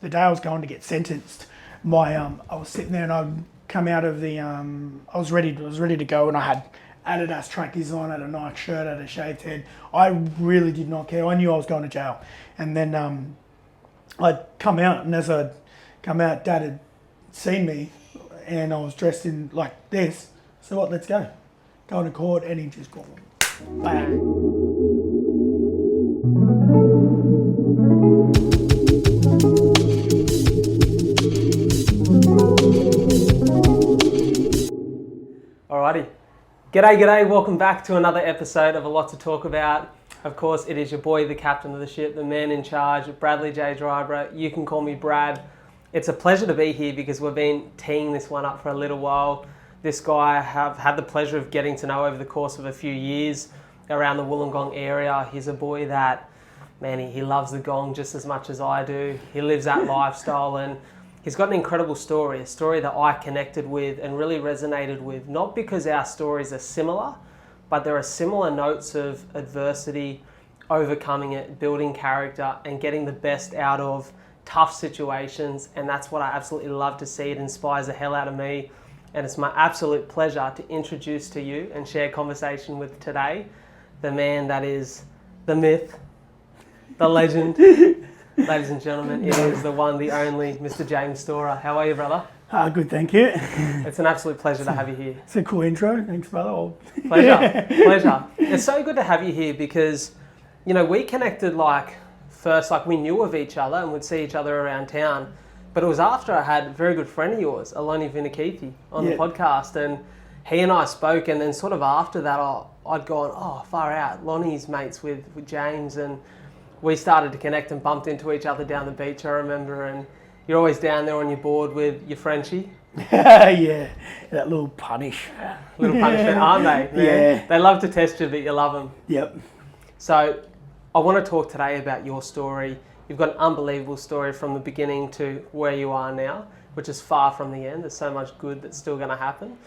the day I was going to get sentenced, I was sitting there and I'd come out of the, I was ready to go, and I had Adidas trackies on, had a Nike shirt, had a shaved head. I really did not care. I knew I was going to jail. And then I'd come out, and as I'd come out, Dad had seen me, and I was dressed in like this. So what? Let's go. Going to court, and he just gone bang. Alrighty. G'day, welcome back to another episode of A Lot to Talk About. Of course, it is your boy, the captain of the ship, the man in charge, Bradley J. Driver. You can call me Brad. It's a pleasure to be here because we've been teeing this one up for a little while. This guy I have had the pleasure of getting to know over the course of a few years around the Wollongong area. He's a boy that, man, he loves the gong just as much as I do. He lives that lifestyle, and he's got an incredible story, a story that I connected with and really resonated with, not because our stories are similar, but there are similar notes of adversity, overcoming it, building character, and getting the best out of tough situations. And that's what I absolutely love to see. It inspires the hell out of me. And it's my absolute pleasure to introduce to you and share conversation with today the man that is the myth, the legend. Ladies and gentlemen, it is the one, the only, Mr. James Storer. How are you, brother? Good, thank you. It's an absolute pleasure to have you here. It's a cool intro. Thanks, brother. Pleasure. It's so good to have you here because, you know, we connected first, we knew of each other and would see each other around town. But it was after I had a very good friend of yours, Aloni Vinakithi, on the podcast, and he and I spoke, and then sort of after that, I'd gone, oh, far out. Lonnie's mates with James, and we started to connect and bumped into each other down the beach, I remember, and you're always down there on your board with your Frenchie. Yeah, that little punish. Little punishment, aren't they? Yeah. They love to test you, but you love them. Yep. So I want to talk today about your story. You've got an unbelievable story from the beginning to where you are now, which is far from the end. There's so much good that's still going to happen.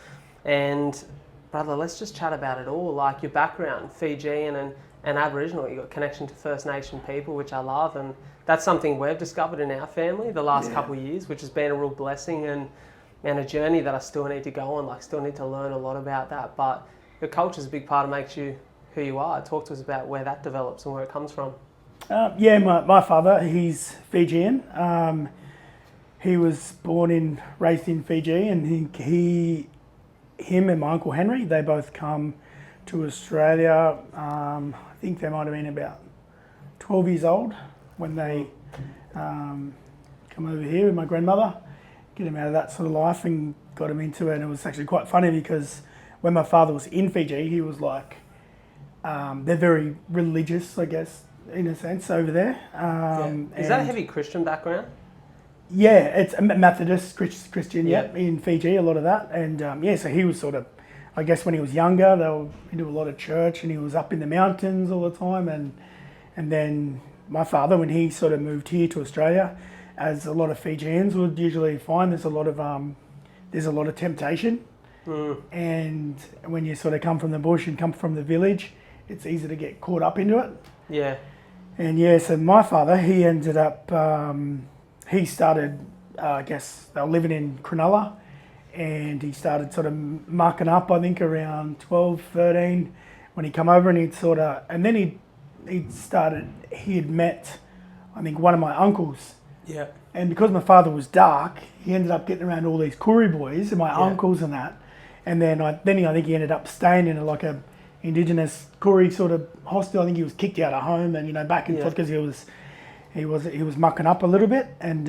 And brother, let's just chat about it all, like your background, Fijian and Aboriginal. You've got connection to First Nation people, which I love, and that's something we've discovered in our family the last couple of years, which has been a real blessing and a journey that I still need to go on, still need to learn a lot about that. But your culture is a big part of makes you who you are. Talk to us about where that develops and where it comes from. My father, he's Fijian. He was raised in Fiji, and him and my Uncle Henry, they both come to Australia. I think they might have been about 12 years old when they come over here with my grandmother, get him out of that sort of life and got him into it. And it was actually quite funny because when my father was in Fiji, he was they're very religious, I guess, in a sense, over there. Is that a heavy Christian background? Yeah, it's a Methodist Christian, in Fiji, a lot of that. And so he was sort of, I guess when he was younger, they were into a lot of church, and he was up in the mountains all the time. And then my father, when he sort of moved here to Australia, as a lot of Fijians would usually find, there's a lot of temptation. And when you sort of come from the bush and come from the village, it's easy to get caught up into it. Yeah. And so my father, he ended up, he started, I guess they were living in Cronulla, and he started sort of mucking up, I think around 12, 13, when he come over, and he had met, I think, one of my uncles. Yeah. And because my father was dark, he ended up getting around all these Koori boys and my uncles and that. And then I think he ended up staying in a Indigenous Koori sort of hostel. I think he was kicked out of home and, back and forth because he was mucking up a little bit. And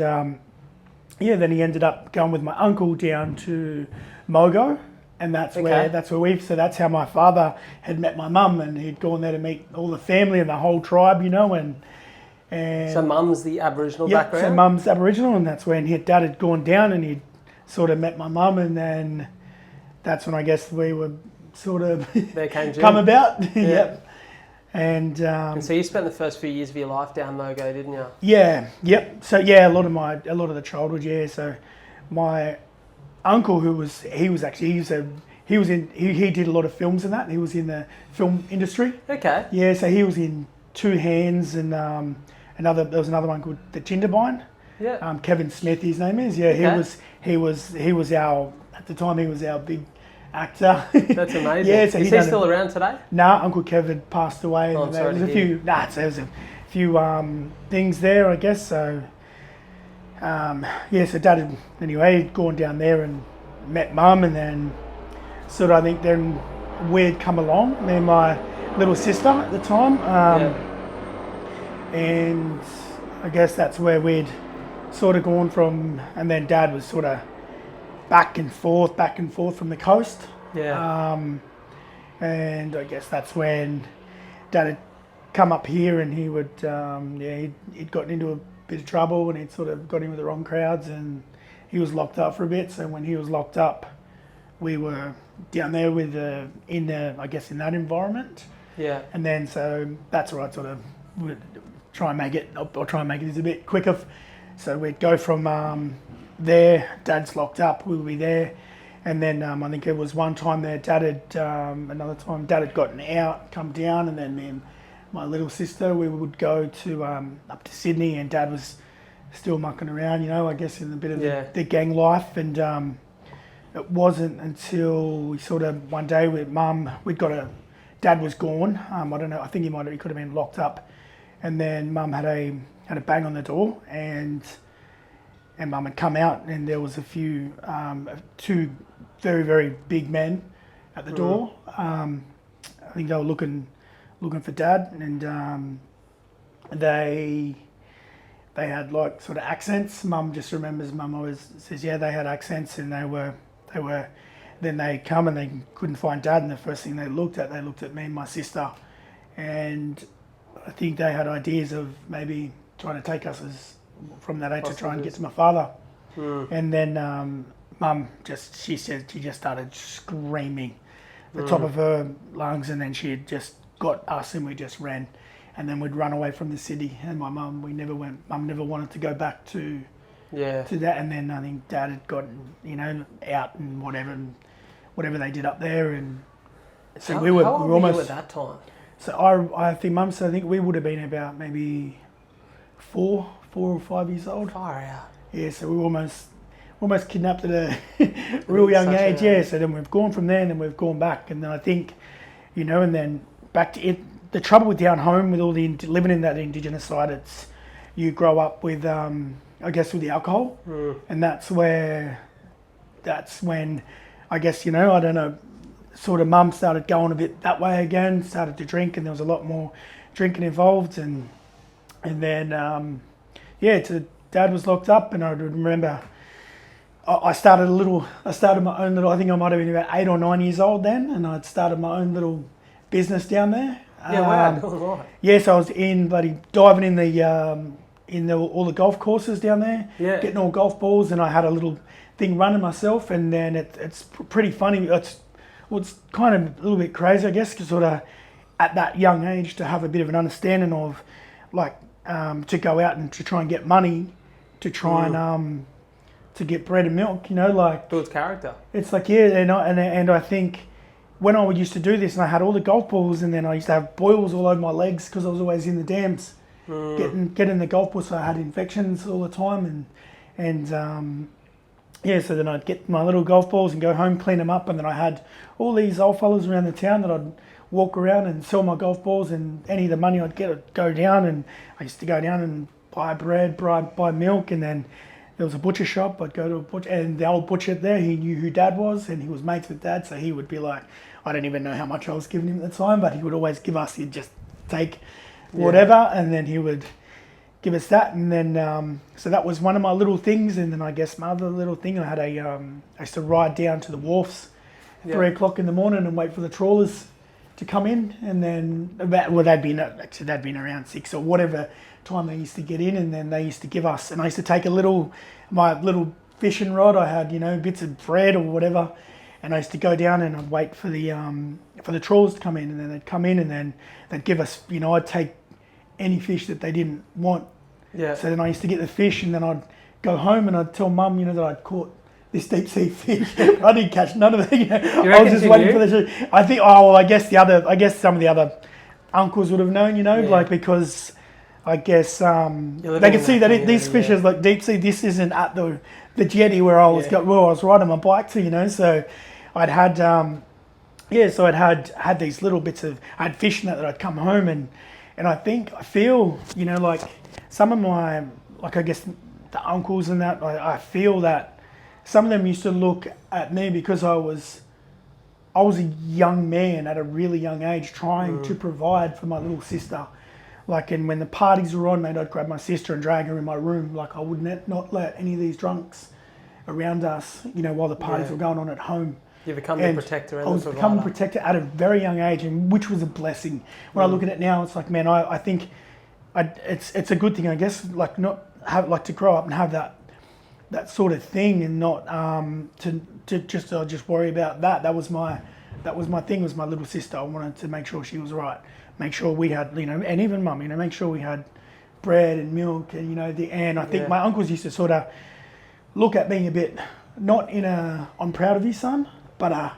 then he ended up going with my uncle down to Mogo. And that's that's how my father had met my mum, and he'd gone there to meet all the family and the whole tribe, and so mum's the Aboriginal background? So mum's Aboriginal, and that's when dad had gone down and he'd sort of met my mum, and then that's when I guess we were sort of come about. Yep. And so you spent the first few years of your life down Mogo, didn't you? Yeah, yep. So a lot of the childhood, so my uncle, he did a lot of films and that. He was in the film industry. Okay. Yeah, so he was in Two Hands and there was another one called The Jindabyne. Yeah. Kevin Smith, his name is. Yeah, Okay. he was our, at the time he was our big actor. That's amazing. Yeah, so Is he still around today? Nah, Uncle Kevin passed away. Oh, I'm And there sorry was to a hear. few. Nah, so there was a few things there, I guess. So yeah, so Dad had, anyway, he'd gone down there and met Mum, and then sort of I think then we'd come along, me and my little sister at the time, and I guess that's where we'd sort of gone from, and then Dad was sort of back and forth from the coast. Yeah. And I guess that's when Dad had come up here, and he would, he'd gotten into a bit of trouble, and he'd sort of got in with the wrong crowds, and he was locked up for a bit. So when he was locked up, we were down there with in that environment. Yeah. And then so that's where I sort of would try and make it. I'll try and make it just a bit quicker. So we'd go from there. Dad's locked up. We would be there. And then I think it was one time there, Dad had, another time Dad had gotten out, come down, and then me and my little sister, we would go to up to Sydney, and Dad was still mucking around, I guess in a bit of the gang life. And it wasn't until we sort of, one day with Mum, Dad was gone. I don't know, I think he could have been locked up. And then Mum had a bang on the door, and Mum had come out, and there was two very, very big men at the door. I think they were looking for Dad, and they had like sort of accents. Mum just remembers, Mum always says, yeah, they had accents, and then they come and they couldn't find Dad, and the first thing they looked at me and my sister, and I think they had ideas of maybe trying to take us from that age to try and get to my father. And then Mum she just started screaming the top of her lungs, and then she had just got us, and we just ran, and then we'd run away from the city. And my Mum never wanted to go back to that. And then I think Dad had gotten out and whatever they did up there, and so we were almost at that time. So I think Mum said, I think we would have been about maybe 4 or 5 years old. Far out. Yeah, so we were almost kidnapped at a real young age. Yeah, so then we've gone from there, and then we've gone back, and then I think, and then back to it. The trouble with down home, with all living in that Indigenous side, it's you grow up with, I guess, with the alcohol, and that's when I guess I don't know. Sort of Mum started going a bit that way again, started to drink, and there was a lot more drinking involved, and then Dad was locked up, and I remember I started my own little, I think I might have been about 8 or 9 years old then, and I'd started my own little business down there. Yeah, wow. Yeah, so I was diving in all the golf courses down there, getting all golf balls, and I had a little thing running myself, and then it's pretty funny. It's kind of a little bit crazy, I guess, because sort of at that young age to have a bit of an understanding of, like, to go out and to try and get money, to try and to get bread and milk, like builds character. It's like and I think when I used to do this, and I had all the golf balls, and then I used to have boils all over my legs because I was always in the dams, getting the golf balls, so I had infections all the time, and so then I'd get my little golf balls and go home, clean them up, and then I had all these old fellas around the town that I'd walk around and sell my golf balls, and any of the money I'd get would go down, and I used to go down and buy bread, buy milk, and then there was a butcher shop. I'd go to a butcher, and the old butcher there, he knew who Dad was, and he was mates with Dad, so he would be like, I don't even know how much I was giving him at the time, but he would always give us, he'd just take whatever, and then he would give us that, and then so that was one of my little things. And then I guess my other little thing, I had I used to ride down to the wharfs at 3 o'clock in the morning and wait for the trawlers to come in, and then they'd been around 6 or whatever time they used to get in, and then they used to give us, and I used to take my little fishing rod, I had bits of bread or whatever, and I used to go down and I'd wait for the trawlers to come in, and then they'd come in, and then they'd give us, I'd take any fish that they didn't want. Yeah. So then I used to get the fish, and then I'd go home and I'd tell Mum, that I'd caught this deep sea fish. I didn't catch none of it. I was just waiting for the. I think. Oh well, I guess some of the other uncles would have known. Like, because I guess living they can in see that that these community, fish yeah. is like deep sea. This isn't at the jetty where I was Yeah. where I was riding my bike to, you know. So I'd had so I'd had these little bits of I had fish in that I'd come home and I feel, you know, like some of my, like I guess the uncles and that, I feel that some of them used to look at me because I was a young man at a really young age trying to provide for my little sister. Like, and when the parties were on, mate, I'd grab my sister and drag her in my room. Like, I would not let any of these drunks around us, you know, while the parties were going on at home. You become And the protector and I was the becoming provider. protector at a very young age, and which was a blessing. When I look at it now, it's like, man, I think it's a good thing, I guess. Like, not have like to grow up and have that sort of thing, and not to just worry about that. That was my thing. Was my little sister. I wanted to make sure she was right. Make sure we had, you know, and even mum, you know, make sure we had bread and milk, and you know, and I think my uncles used to sort of look at me a bit, not in a I'm proud of you, son, but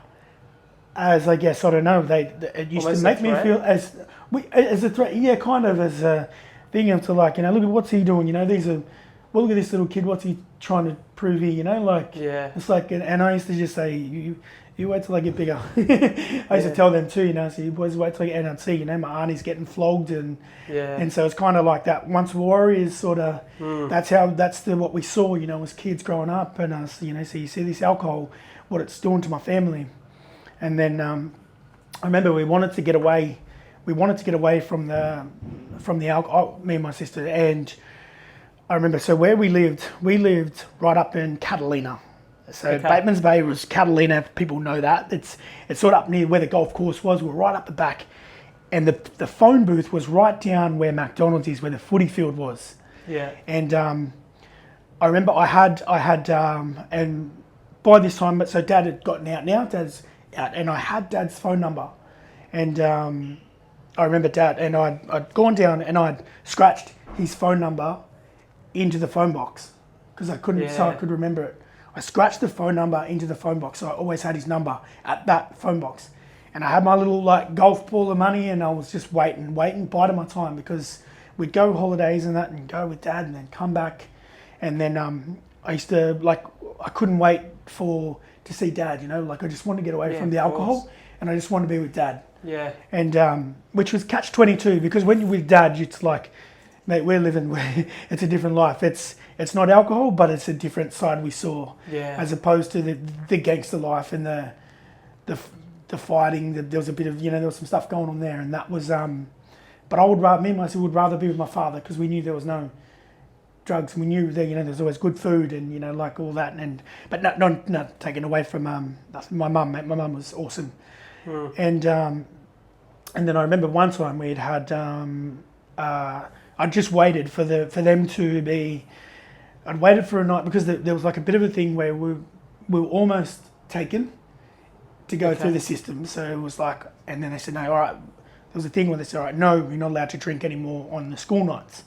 as I guess, I don't know, it used Almost to make me feel as a threat, yeah, kind of as a thing of to, like, you know, look at what's he doing, you know, look at this little kid, what's he trying to prove here, you know, like, it's like, and I used to just say, you wait till I get bigger. I used to tell them too, you know, so you boys wait till I get, and I'd see, you know, my auntie's getting flogged, and so it's kind of like that once warriors sort of, that's what we saw, you know, as kids growing up, and us, you know, so you see this alcohol, what it's doing to my family. And then I remember we wanted to get away from the alcohol, me and my sister, and I remember, so where we lived right up in Catalina. So Bateman's Bay was Catalina, people know that. It's sort of up near where the golf course was. We're right up the back. And the phone booth was right down where McDonald's is, where the footy field was. Yeah. And I remember I had and by this time, so Dad had gotten out now, Dad's out, and I had Dad's phone number. And I remember Dad, and I'd gone down and I'd scratched his phone number into the phone box because I couldn't, so I could remember it. I scratched the phone number into the phone box, so I always had his number at that phone box. And I had my little like golf ball of money, and I was just waiting, biding my time, because we'd go holidays and that, and go with Dad, and then come back, and then I used to, like, I couldn't wait to see Dad, you know, like I just wanted to get away from the alcohol, and I just wanted to be with Dad. Yeah. And which was catch-22, because when you're with Dad, it's like, mate, it's a different life. It's not alcohol, but it's a different side we saw, as opposed to the gangster life and the fighting. There was a bit of, you know, there was some stuff going on there, and that was. But me and my sister would rather be with my father, because we knew there was no drugs. We knew that, you know, there's always good food, and, you know, like all that, but not taken away from my mum. My mum was awesome, and then I remember one time we had I just waited for them to be. I'd waited for a night, because there was like a bit of a thing where we were almost taken to go through the system. So it was like, and then they said, no, all right. There was a thing where they said, all right, no, you're not allowed to drink anymore on the school nights.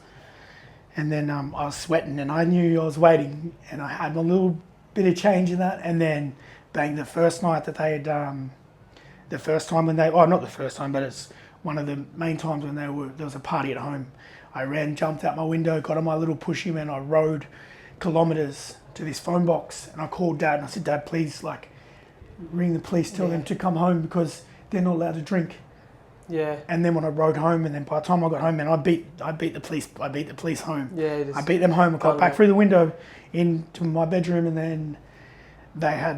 And then I was sweating, and I knew I was waiting, and I had a little bit of change in that. And then, bang, the first night that they had, not the first time, but it's one of the main times when there was a party at home. I jumped out my window, got on my little pushy, and I rode kilometres to this phone box, and I called Dad, and I said, Dad, please, like, ring the police, tell them to come home, because they're not allowed to drink. Yeah. And then when I rode home, and then by the time I got home, man, I beat the police home. Yeah. I beat them home. I got back through the window into my bedroom, and then they had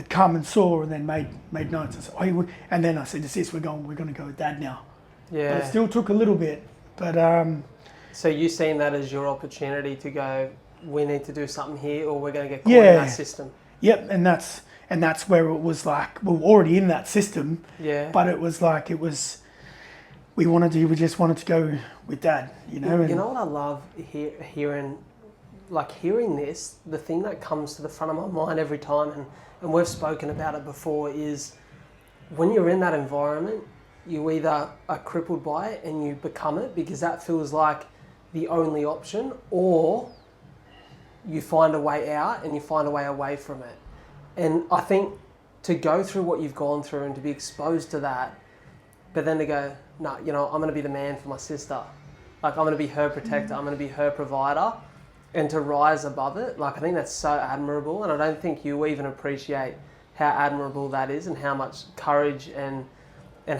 come and saw, and then made notes. I said, and then I said to Sis, we're going to go with Dad now. Yeah. But it still took a little bit, but. So you seen that as your opportunity to go, we need to do something here, or we're going to get caught in that system. Yep, and that's where it was like, we were already in that system. Yeah. But it was like, we just wanted to go with Dad, you know. You know what I love hearing this, the thing that comes to the front of my mind every time, and we've spoken about it before, is when you're in that environment, you either are crippled by it and you become it because that feels like the only option, or you find a way out and you find a way away from it. And I think to go through what you've gone through and to be exposed to that, but then to go, no, you know, I'm going to be the man for my sister. Like, I'm going to be her protector, I'm going to be her provider, and to rise above it. Like, I think that's so admirable, and I don't think you even appreciate how admirable that is and how much courage and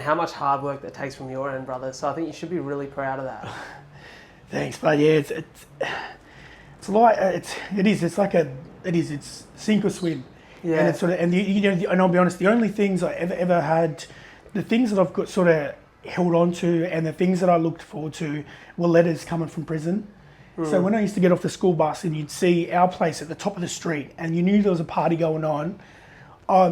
how much hard work that takes from your end, brother. So I think you should be really proud of that. Thanks, but yeah, it's like it's sink or swim. Yeah. And it's sort of, and and I'll be honest, the only things I ever had, the things that I've got sort of held on to, and the things that I looked forward to were letters coming from prison. So when I used to get off the school bus and you'd see our place at the top of the street, and you knew there was a party going on,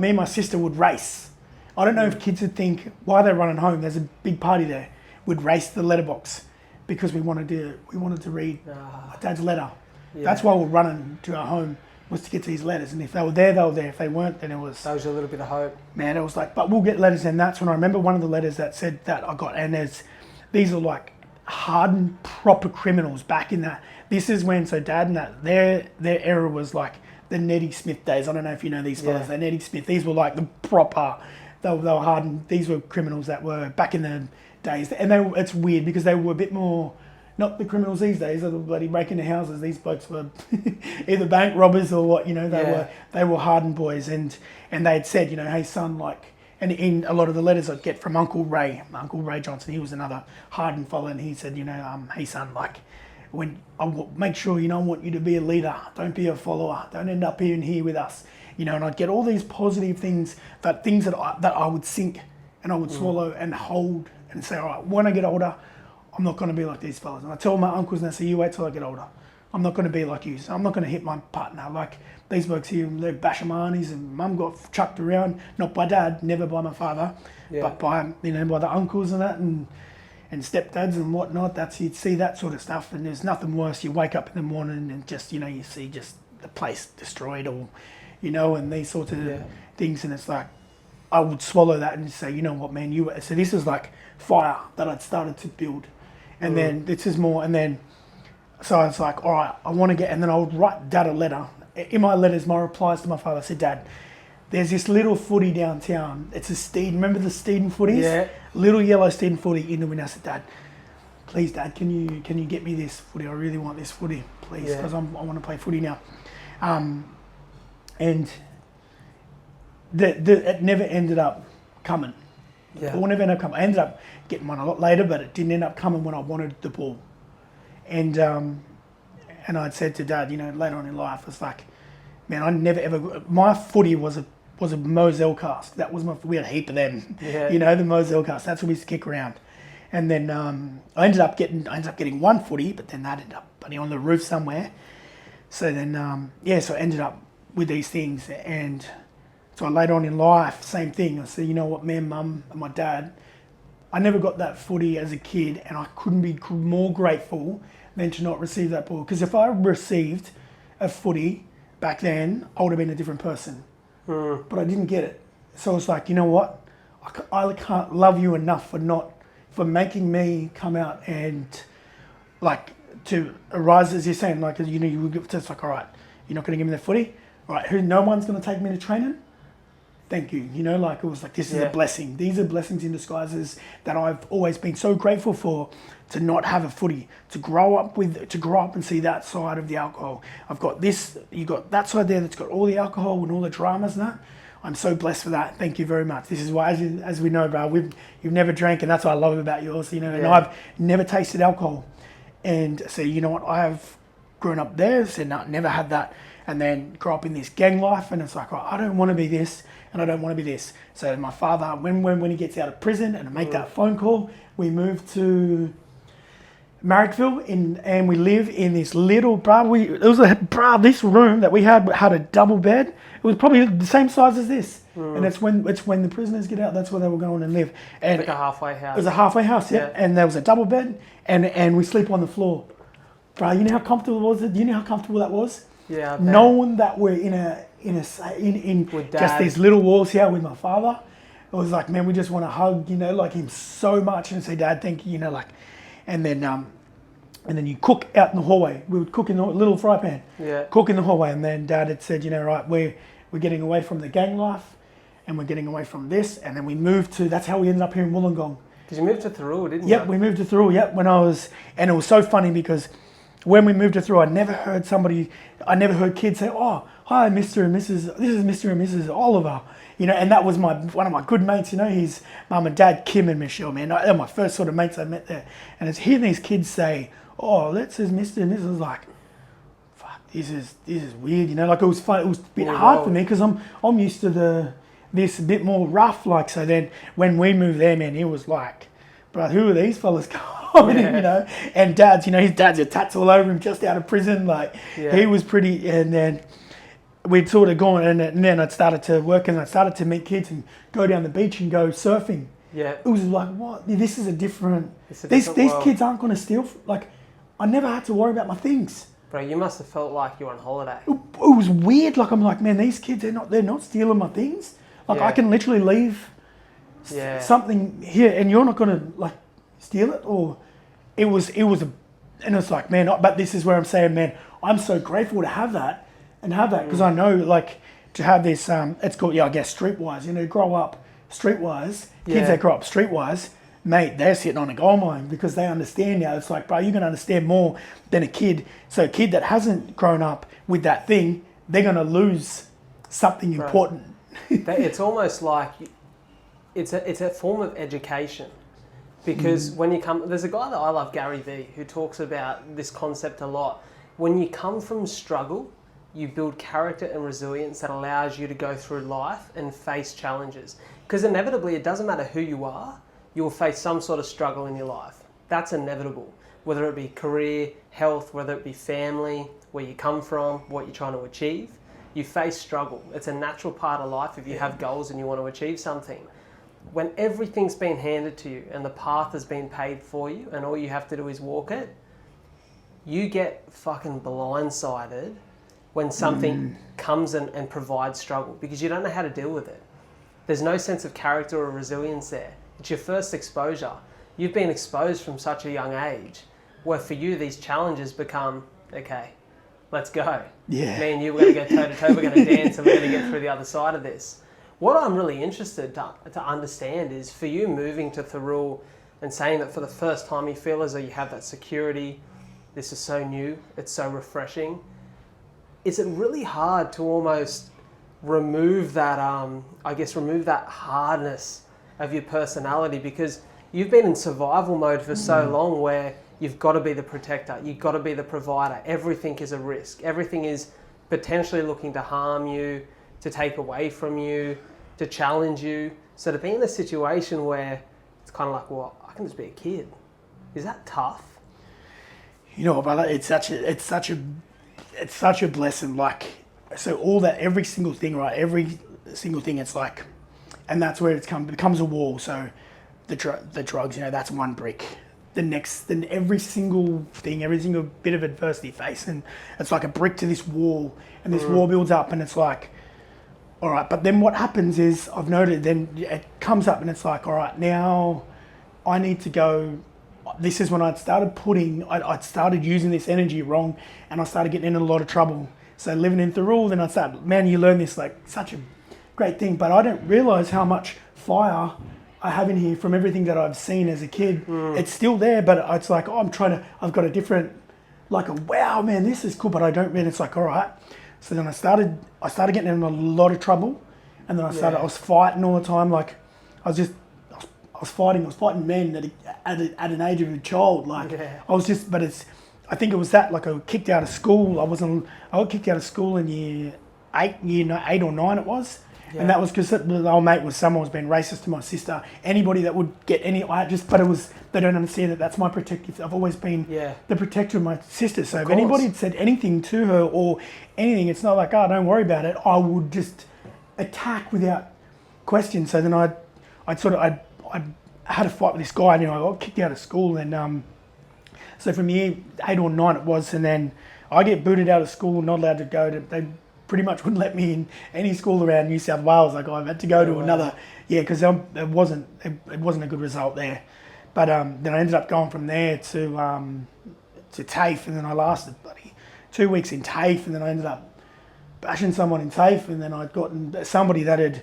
me and my sister would race. I don't know if kids would think while they're running home, there's a big party there. We'd race to the letterbox because we wanted to read my dad's letter. Yeah. That's why we're running to our home, was to get to these letters. And if they were there, they were there. If they weren't, then it was... That was a little bit of hope. Man, it was like, but we'll get letters. And that's when I remember one of the letters that said that I got. And these are like hardened, proper criminals back in that. This is when, so Dad and that, their era was like the Nettie Smith days. I don't know if you know these fellas. The Nettie Smith, these were like the proper... They were hardened. These were criminals that were back in the days. And it's weird because they were a bit more... Not the criminals these days, they were bloody breaking the houses. These blokes were either bank robbers or what, they were hardened boys. And they had said, hey son, like, and in a lot of the letters I'd get from Uncle Ray Johnson, he was another hardened fella, and he said, hey son, like, make sure, I want you to be a leader. Don't be a follower. Don't end up in here with us. And I'd get all these positive things that I would sink and I would swallow and hold and say, all right, when I get older, I'm not going to be like these fellas. And I tell my uncles, and I say, you wait till I get older. I'm not going to be like you. So I'm not going to hit my partner. Like these blokes here, they're bashamanis, and mum got chucked around, not by dad, never by my father, but by, by the uncles and that, and stepdads and whatnot. You'd see that sort of stuff. And there's nothing worse. You wake up in the morning and just, you see just the place destroyed, or, and these sorts of things. And it's like, I would swallow that and say, you know what, man, so this is like fire that I'd started to build. And then this is more, and then, so I was like, all right, I want to get, and then I would write Dad a letter. In my letters, my replies to my father, I said, Dad, there's this little footy downtown. It's a Steed. Remember the Steeden footies? Yeah. Little yellow Steeden footy in the window. I said, Dad, please, Dad, can you get me this footy? I really want this footy, please, because I want to play footy now. And it never ended up coming. The ball never ended up coming. I ended up getting one a lot later, but it didn't end up coming when I wanted the ball. And I'd said to Dad, later on in life, it's like, man, I never ever. My footy was a Moselle cast. That was we had a heap of them. Yeah. The Moselle cast. That's what we used to kick around. And then I ended up getting one footy, but then that ended up on the roof somewhere. So then so I ended up with these things. And so later on in life, same thing. I said, you know what, man, Mum and my dad, I never got that footy as a kid, and I couldn't be more grateful than to not receive that ball. Because if I received a footy back then, I would have been a different person. But I didn't get it. So it's like, you know what? I can't love you enough for making me come out and like to arise, as you're saying, like, it's like, all right, you're not going to give me the footy? All right, no one's going to take me to training? Thank you. Like it was like, this is a blessing. These are blessings in disguises that I've always been so grateful for, to not have a footy, to grow up and see that side of the alcohol. I've got this, you got that side there that's got all the alcohol and all the dramas and that. I'm so blessed for that. Thank you very much. This is why, as we know, bro, you've never drank, and that's what I love about yours, and I've never tasted alcohol. And so, you know what, I have grown up there, said, no, never had that. And then grow up in this gang life, and it's like, oh, I don't want to be this, and I don't want to be this. So my father, when he gets out of prison, and I make that phone call, we move to Marrickville, and we live in this little, this room that we had a double bed. It was probably the same size as this, and it's when the prisoners get out, that's where they were going and live. And like a halfway house. It was a halfway house, yeah. And there was a double bed, and we sleep on the floor. Bro, you know how comfortable was it? You know how comfortable that was? Yeah. Knowing that we're in just these little walls here with my father, it was like, man, we just want to hug, like him so much and say, Dad, thank you, and then you cook out in the hallway. We would cook in a little fry pan. Yeah. Cook in the hallway, and then Dad had said, right, we're getting away from the gang life, and we're getting away from this, and then we moved to. That's how we ended up here in Wollongong. Because you moved to Thurul, didn't you? Yep, we moved to Thurul, and it was so funny because when we moved to Thurul, I never heard kids say, oh, hi, Mr. and Mrs., this is Mr. and Mrs. Oliver. And that was one of my good mates, his mum and dad, Kim and Michelle, man. They're my first sort of mates I met there. And it's hearing these kids say, oh, this is Mr. and Mrs., like, fuck, this is weird, like it was fun. It was a bit hard for me because I'm used to this a bit more rough, like. So then when we moved there, man, he was like, bro, who are these fellas coming in, and dad's, his dad's got tats all over him just out of prison, like. He was pretty. And then we'd sort of gone, and then I'd started to work, and I started to meet kids and go down the beach and go surfing. Yeah. It was like, what? This is a different. These kids aren't going to steal. Like, I never had to worry about my things. Bro, you must have felt like you were on holiday. It was weird. Like, I'm like, man, these kids, they're not stealing my things. Like, I can literally leave something here, and you're not going to like steal it. Or and it's like, man. But this is where I'm saying, man, I'm so grateful to have that. And have that because I know, like, to have this, it's called, I guess, streetwise. Grow up streetwise. Kids that grow up streetwise, mate, they're sitting on a gold mine because they understand now. It's like, bro, you're going to understand more than a kid. So a kid that hasn't grown up with that thing, they're going to lose something important. It's almost like it's a form of education. Because when you come, there's a guy that I love, Gary Vee, who talks about this concept a lot. When you come from struggle, you build character and resilience that allows you to go through life and face challenges. Because inevitably, it doesn't matter who you are, you will face some sort of struggle in your life. That's inevitable. Whether it be career, health, whether it be family, where you come from, what you're trying to achieve, you face struggle. It's a natural part of life if you have goals and you want to achieve something. When everything's been handed to you and the path has been paid for you and all you have to do is walk it, you get fucking blindsided when something comes and provides struggle because you don't know how to deal with it. There's no sense of character or resilience there. It's your first exposure. You've been exposed from such a young age where for you these challenges become, okay, let's go. Yeah. Me and you, we're going to go toe-to-toe, we're going to dance and we're going to get through the other side of this. What I'm really interested to understand is for you moving to Thurul and saying that for the first time you feel as though you have that security, this is so new, it's so refreshing. Is it really hard to almost remove that, remove that hardness of your personality because you've been in survival mode for so long where you've got to be the protector, you've got to be the provider. Everything is a risk. Everything is potentially looking to harm you, to take away from you, to challenge you. So to be in a situation where it's kind of like, well, I can just be a kid. Is that tough? Brother, it's such a blessing. Like, so all that, every single thing, right? Every single thing, it's like, and that's where it becomes a wall. So the drugs, that's one brick. Then every single thing, every single bit of adversity facing, it's like a brick to this wall, and this wall builds up, and it's like, all right. But then what happens is, I've noted, then it comes up, and it's like, all right, now I need to go. This is when I'd started using this energy wrong, and I started getting in a lot of trouble. So living in Thurul, then I started, man, you learn this, like, such a great thing, but I don't realise how much fire I have in here from everything that I've seen as a kid. It's still there, but it's like, I've got a different, like, wow, man, this is cool, but I don't really, it's like, all right. So then I started getting in a lot of trouble, and then I was fighting all the time, like, I was fighting men at an age of a child, like, I think it was that, like, I got kicked out of school. I got kicked out of school in year 8 or 9 it was. Yeah. And that was because the old mate someone was being racist to my sister. Anybody that would get they don't understand that that's my protective. I've always been the protector of my sister. So if anybody had said anything to her or anything, it's not like, oh, don't worry about it. I would just attack without question. So then I had a fight with this guy, and I got kicked out of school, and so from year 8 or 9 it was, and then I get booted out of school, not allowed to go to. They pretty much wouldn't let me in any school around New South Wales. Like, I had to go to another, because it wasn't a good result there. But then I ended up going from there to TAFE, and then I lasted 2 weeks in TAFE, and then I ended up bashing someone in TAFE, and then I'd gotten somebody that had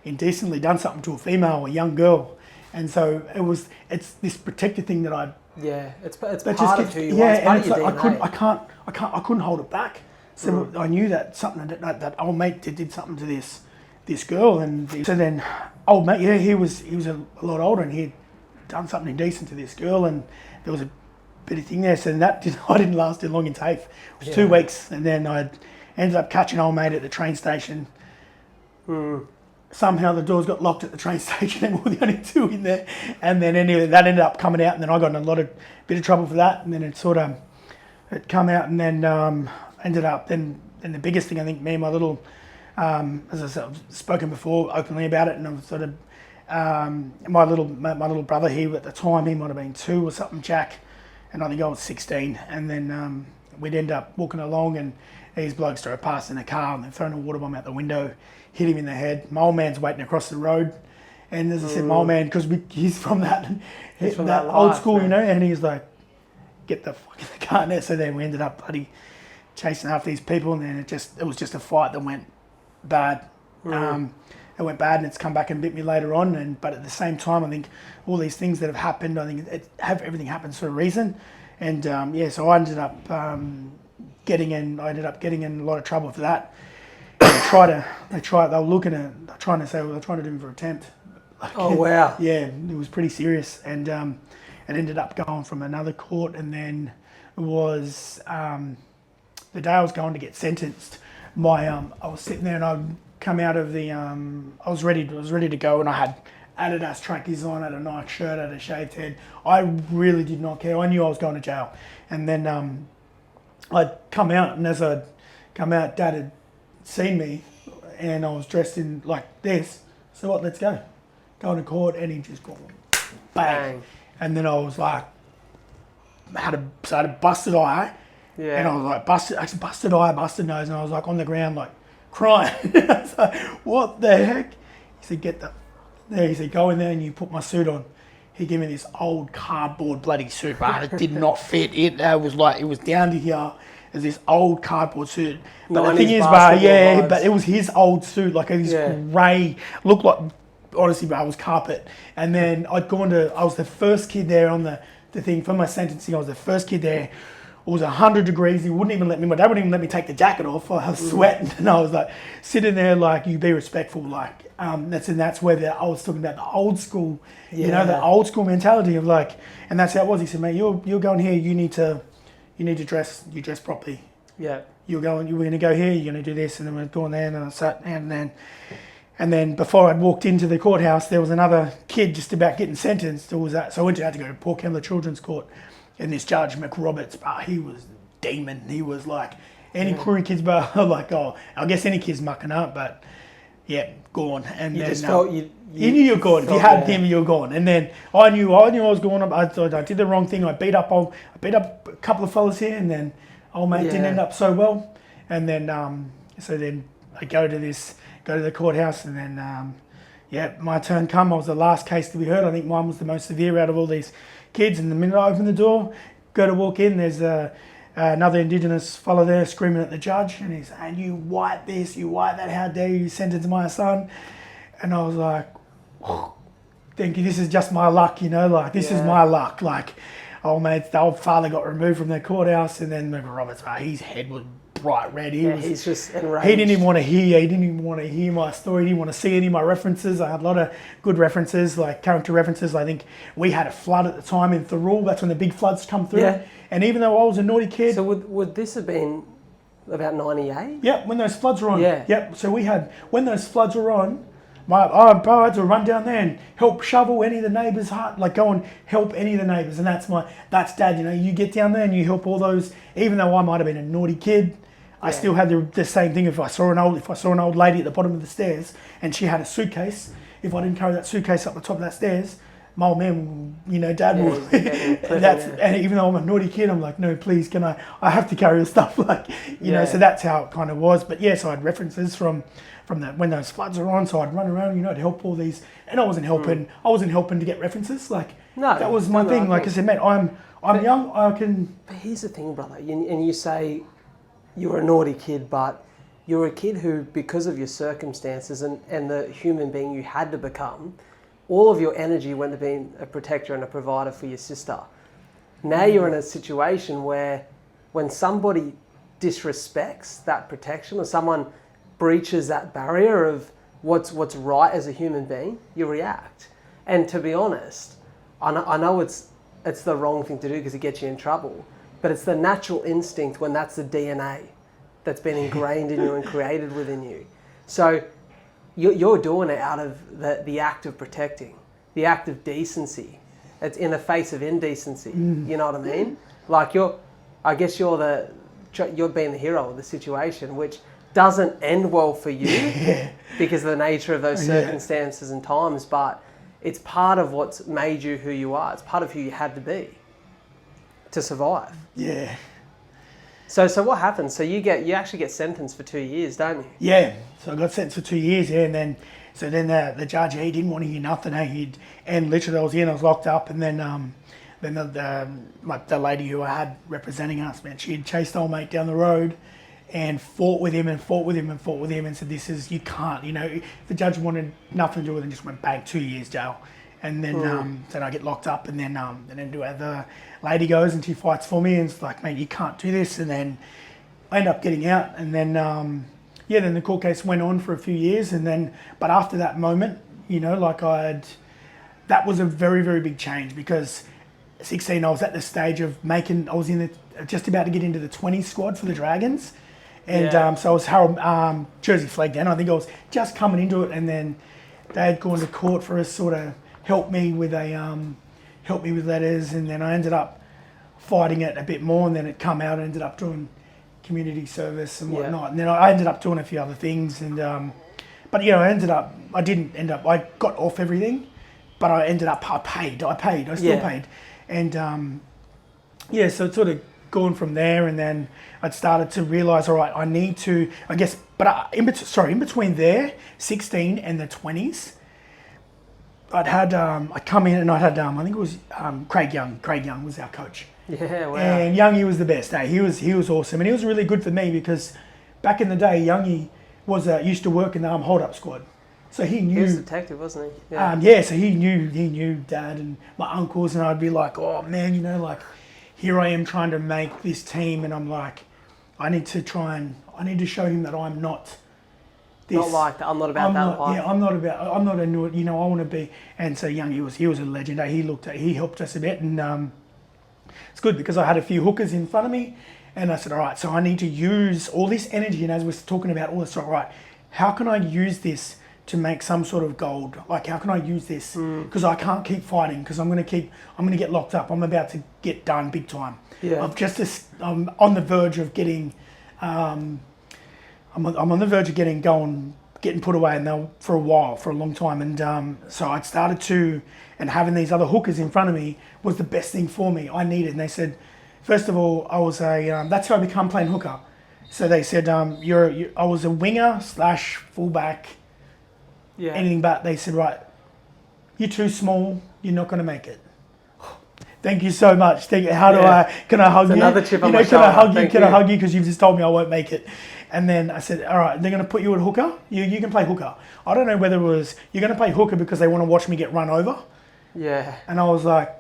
indecently done something to a female, a young girl, And so it's this protected thing that it's that part of who you are. It's and part of your DNA. I couldn't hold it back. So I knew that something that old mate did something to this girl, and so then old mate, he was a lot older, and he'd done something indecent to this girl, and there was a bit of thing there. So I didn't last too long in TAFE. It was 2 weeks, and then I ended up catching old mate at the train station. Somehow the doors got locked at the train station, and we were the only two in there. And then anyway, that ended up coming out, and then I got in a bit of trouble for that. And then it come out, and then ended up then the biggest thing, I think, me and my little, as I said, I've spoken before openly about it, and I'm sort of my little brother, he at the time he might have been 2 or something, Jack, and I think I was 16. And then we'd end up walking along, and these blokes drove past in a car, and they're throwing a water bomb out the window, hit him in the head. My old man's waiting across the road, and as I said, my old man, because he's from that old school, right? You know, and he's like, get the fuck in the car now. So then we ended up bloody chasing after these people, and then it was just a fight that went bad. It went bad, and it's come back and bit me later on. But at the same time, I think all these things that have happened, I think everything happens for a reason. And so I ended up getting in a lot of trouble for that. They were looking at, they're trying to say, well, they're trying to do me for attempt. Oh, wow. Yeah, it was pretty serious. And it ended up going from another court, and then it was the day I was going to get sentenced. I was sitting there, and I'd come out of the, I was ready to go, and I had Adidas trackies on, had a Nike shirt, had a shaved head. I really did not care. I knew I was going to jail. And then I'd come out, and as I'd come out, Dad had seen me, and I was dressed in like this. So what? Let's go. Going to court, and he just gone bang. And then I was like, I had a busted eye, and I was like busted eye, busted nose, and I was like on the ground like crying. I was like, what the heck? He said, he said, go in there and you put my suit on. He gave me this old cardboard bloody suit, but it did not fit. It was down to here. As this old cardboard suit. But the thing is, but it was his old suit, like this grey, looked like, honestly, but it was carpet. And then I was the first kid there on the thing for my sentencing. I was the first kid there. It was 100 degrees. My dad wouldn't even let me take the jacket off. I was sweating, and I was like sitting there, like, you be respectful, like that's where I was talking about the old school, you know, the old school mentality of like, and that's how it was. He said, mate, you're going here. You need to dress properly. Yeah. We're going to go here, you're going to do this, and then we're going there, and I sat, and then before I'd walked into the courthouse, there was another kid just about getting sentenced. So I had to go to Port Kembla Children's Court, and this Judge McRoberts, he was demon. He was like, any Koori kids, but like, I guess any kid's mucking up, but yeah, gone. And you then, just felt you knew you were gone. If you had him, you were gone. And then I knew I was going up. I did the wrong thing. I beat up a couple of fellas here, and then old mate didn't end up so well. And then so then I go to the courthouse, and then my turn come. I was the last case to be heard. I think mine was the most severe out of all these kids. And the minute I open the door, go to walk in, there's another Indigenous fella there screaming at the judge, and he's saying, "You white this, you white that, how dare you sentence my son?" And I was like, thinking, this is just my luck, you know, like this is my luck. Like, the old father got removed from the courthouse, and then Roberts, his head was bright red. He's just enraged. He didn't even want to hear my story. He didn't want to see any of my references. I had a lot of good references, like character references. I think we had a flood at the time in Thurul. That's when the big floods come through. Yeah. And even though I was a naughty kid. So would this have been about 98? Yeah, when those floods were on. Yeah. Yep. So when those floods were on, I had to run down there and help shovel any of the neighbours' like go and help any of the neighbours. And that's Dad, you know, you get down there and you help all those, even though I might have been a naughty kid, I still had the same thing. If I saw an old lady at the bottom of the stairs and she had a suitcase, if I didn't carry that suitcase up the top of that stairs, my old man, you know, Dad will. And even though I'm a naughty kid, I'm like, no, please, can I have to carry the stuff, like, you know. So that's how it kind of was. But yeah, so I had references from when those floods were on. So I'd run around, you know, to help all these, and I wasn't helping. I wasn't helping to get references. Like, that was my thing. Like I said, mate, I'm young. I can. But here's the thing, brother. And you say you're a naughty kid, but you're a kid who, because of your circumstances and the human being you had to become, all of your energy went to being a protector and a provider for your sister. Now you're in a situation where when somebody disrespects that protection or someone breaches that barrier of what's right as a human being, you react. And to be honest, I know it's the wrong thing to do because it gets you in trouble, but it's the natural instinct when that's the DNA that's been ingrained in you and created within you. So you're doing it out of the act of protecting, the act of decency. It's in the face of indecency. You know what I mean? Like you're being the hero of the situation, which doesn't end well for you because of the nature of those circumstances and times, but it's part of what's made you who you are. It's part of who you had to be to survive. Yeah. So what happens? So you actually get sentenced for 2 years, don't you? Yeah. So I got sentenced for 2 years, and then the judge, he didn't want to hear nothing. And literally I was locked up, and then the lady who I had representing us, man, she had chased old mate down the road and fought with him and said, you can't, the judge wanted nothing to do with it and just went bang, 2 years jail. And then then I get locked up, and then the lady goes and she fights for me and it's like, mate, you can't do this. And then I end up getting out, and then then the court case went on for a few years, but after that moment, that was a very, very big change because 16, I was at the stage of just about to get into the 20 squad for the Dragons. And so I was Harold Jersey flag then. I think I was just coming into it, and then they had gone to court for a sort of help me with letters, and then I ended up fighting it a bit more, and then it come out. I ended up doing community service and whatnot, and then I ended up doing a few other things, and but I got off everything, but I still paid, and so it sort of gone from there, and then I'd started to realise, all right, I need to, I guess, but in between there, 16 and the 20s, I'd come in and I had, I think it was Craig Young was our coach. Yeah, wow. And Youngie was the best. He was awesome, and he was really good for me because back in the day, Youngie used to work in the hold-up squad. So he knew... He was a detective, wasn't he? Yeah. So he knew Dad and my uncles, and I'd be like, oh man, here I am trying to make this team, and I'm like, I need to show him that I'm not this. Not like that. I'm not about that life. Yeah, I'm not a new, I want to be. And so Young, he was a legend. He helped us a bit, and it's good because I had a few hookers in front of me, and I said, all right, so I need to use all this energy, and as we're talking about all this, all right, how can I use this to make some sort of gold? Like, how can I use this? Because I can't keep fighting because I'm going to get locked up. I'm about to get done big time. Yeah. I'm on the verge of getting, I'm on the verge of getting put away, and for a long time. And so I started to, and having these other hookers in front of me was the best thing for me. I needed, and they said, first of all, I was that's how I become playing hooker. So they said, I was a winger / fullback. Yeah. Anything but. They said, right, you're too small, you're not going to make it. Thank you so much. Can I hug you? Another chip on my shoulder. Can I hug you? Because you've just told me I won't make it. And then I said, all right, they're going to put you at hooker. You can play hooker. I don't know whether it was, you're going to play hooker because they want to watch me get run over. Yeah. And I was like,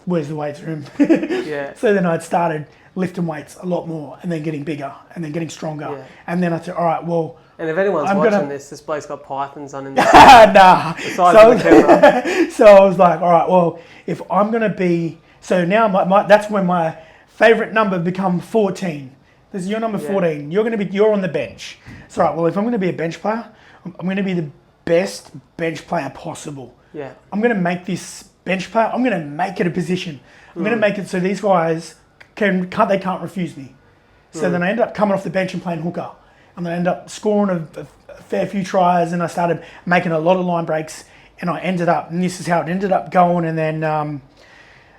where's the weights room? Yeah. So then I'd started lifting weights a lot more, and then getting bigger, and then getting stronger. Yeah. And then I said, all right, well... And if anyone's watching this bloke's got pythons on him. Nah. So I was like, all right, well, if I'm going to be... So now that's when my favourite number become 14. This is your number 14. You're on the bench. So, all right, well, if I'm going to be a bench player, I'm going to be the best bench player possible. Yeah. I'm going to make this bench player, I'm going to make it a position. I'm going to make it so these guys can't refuse me. So then I ended up coming off the bench and playing hooker. And then I ended up scoring a fair few tries, and I started making a lot of line breaks, and and this is how it ended up going. And then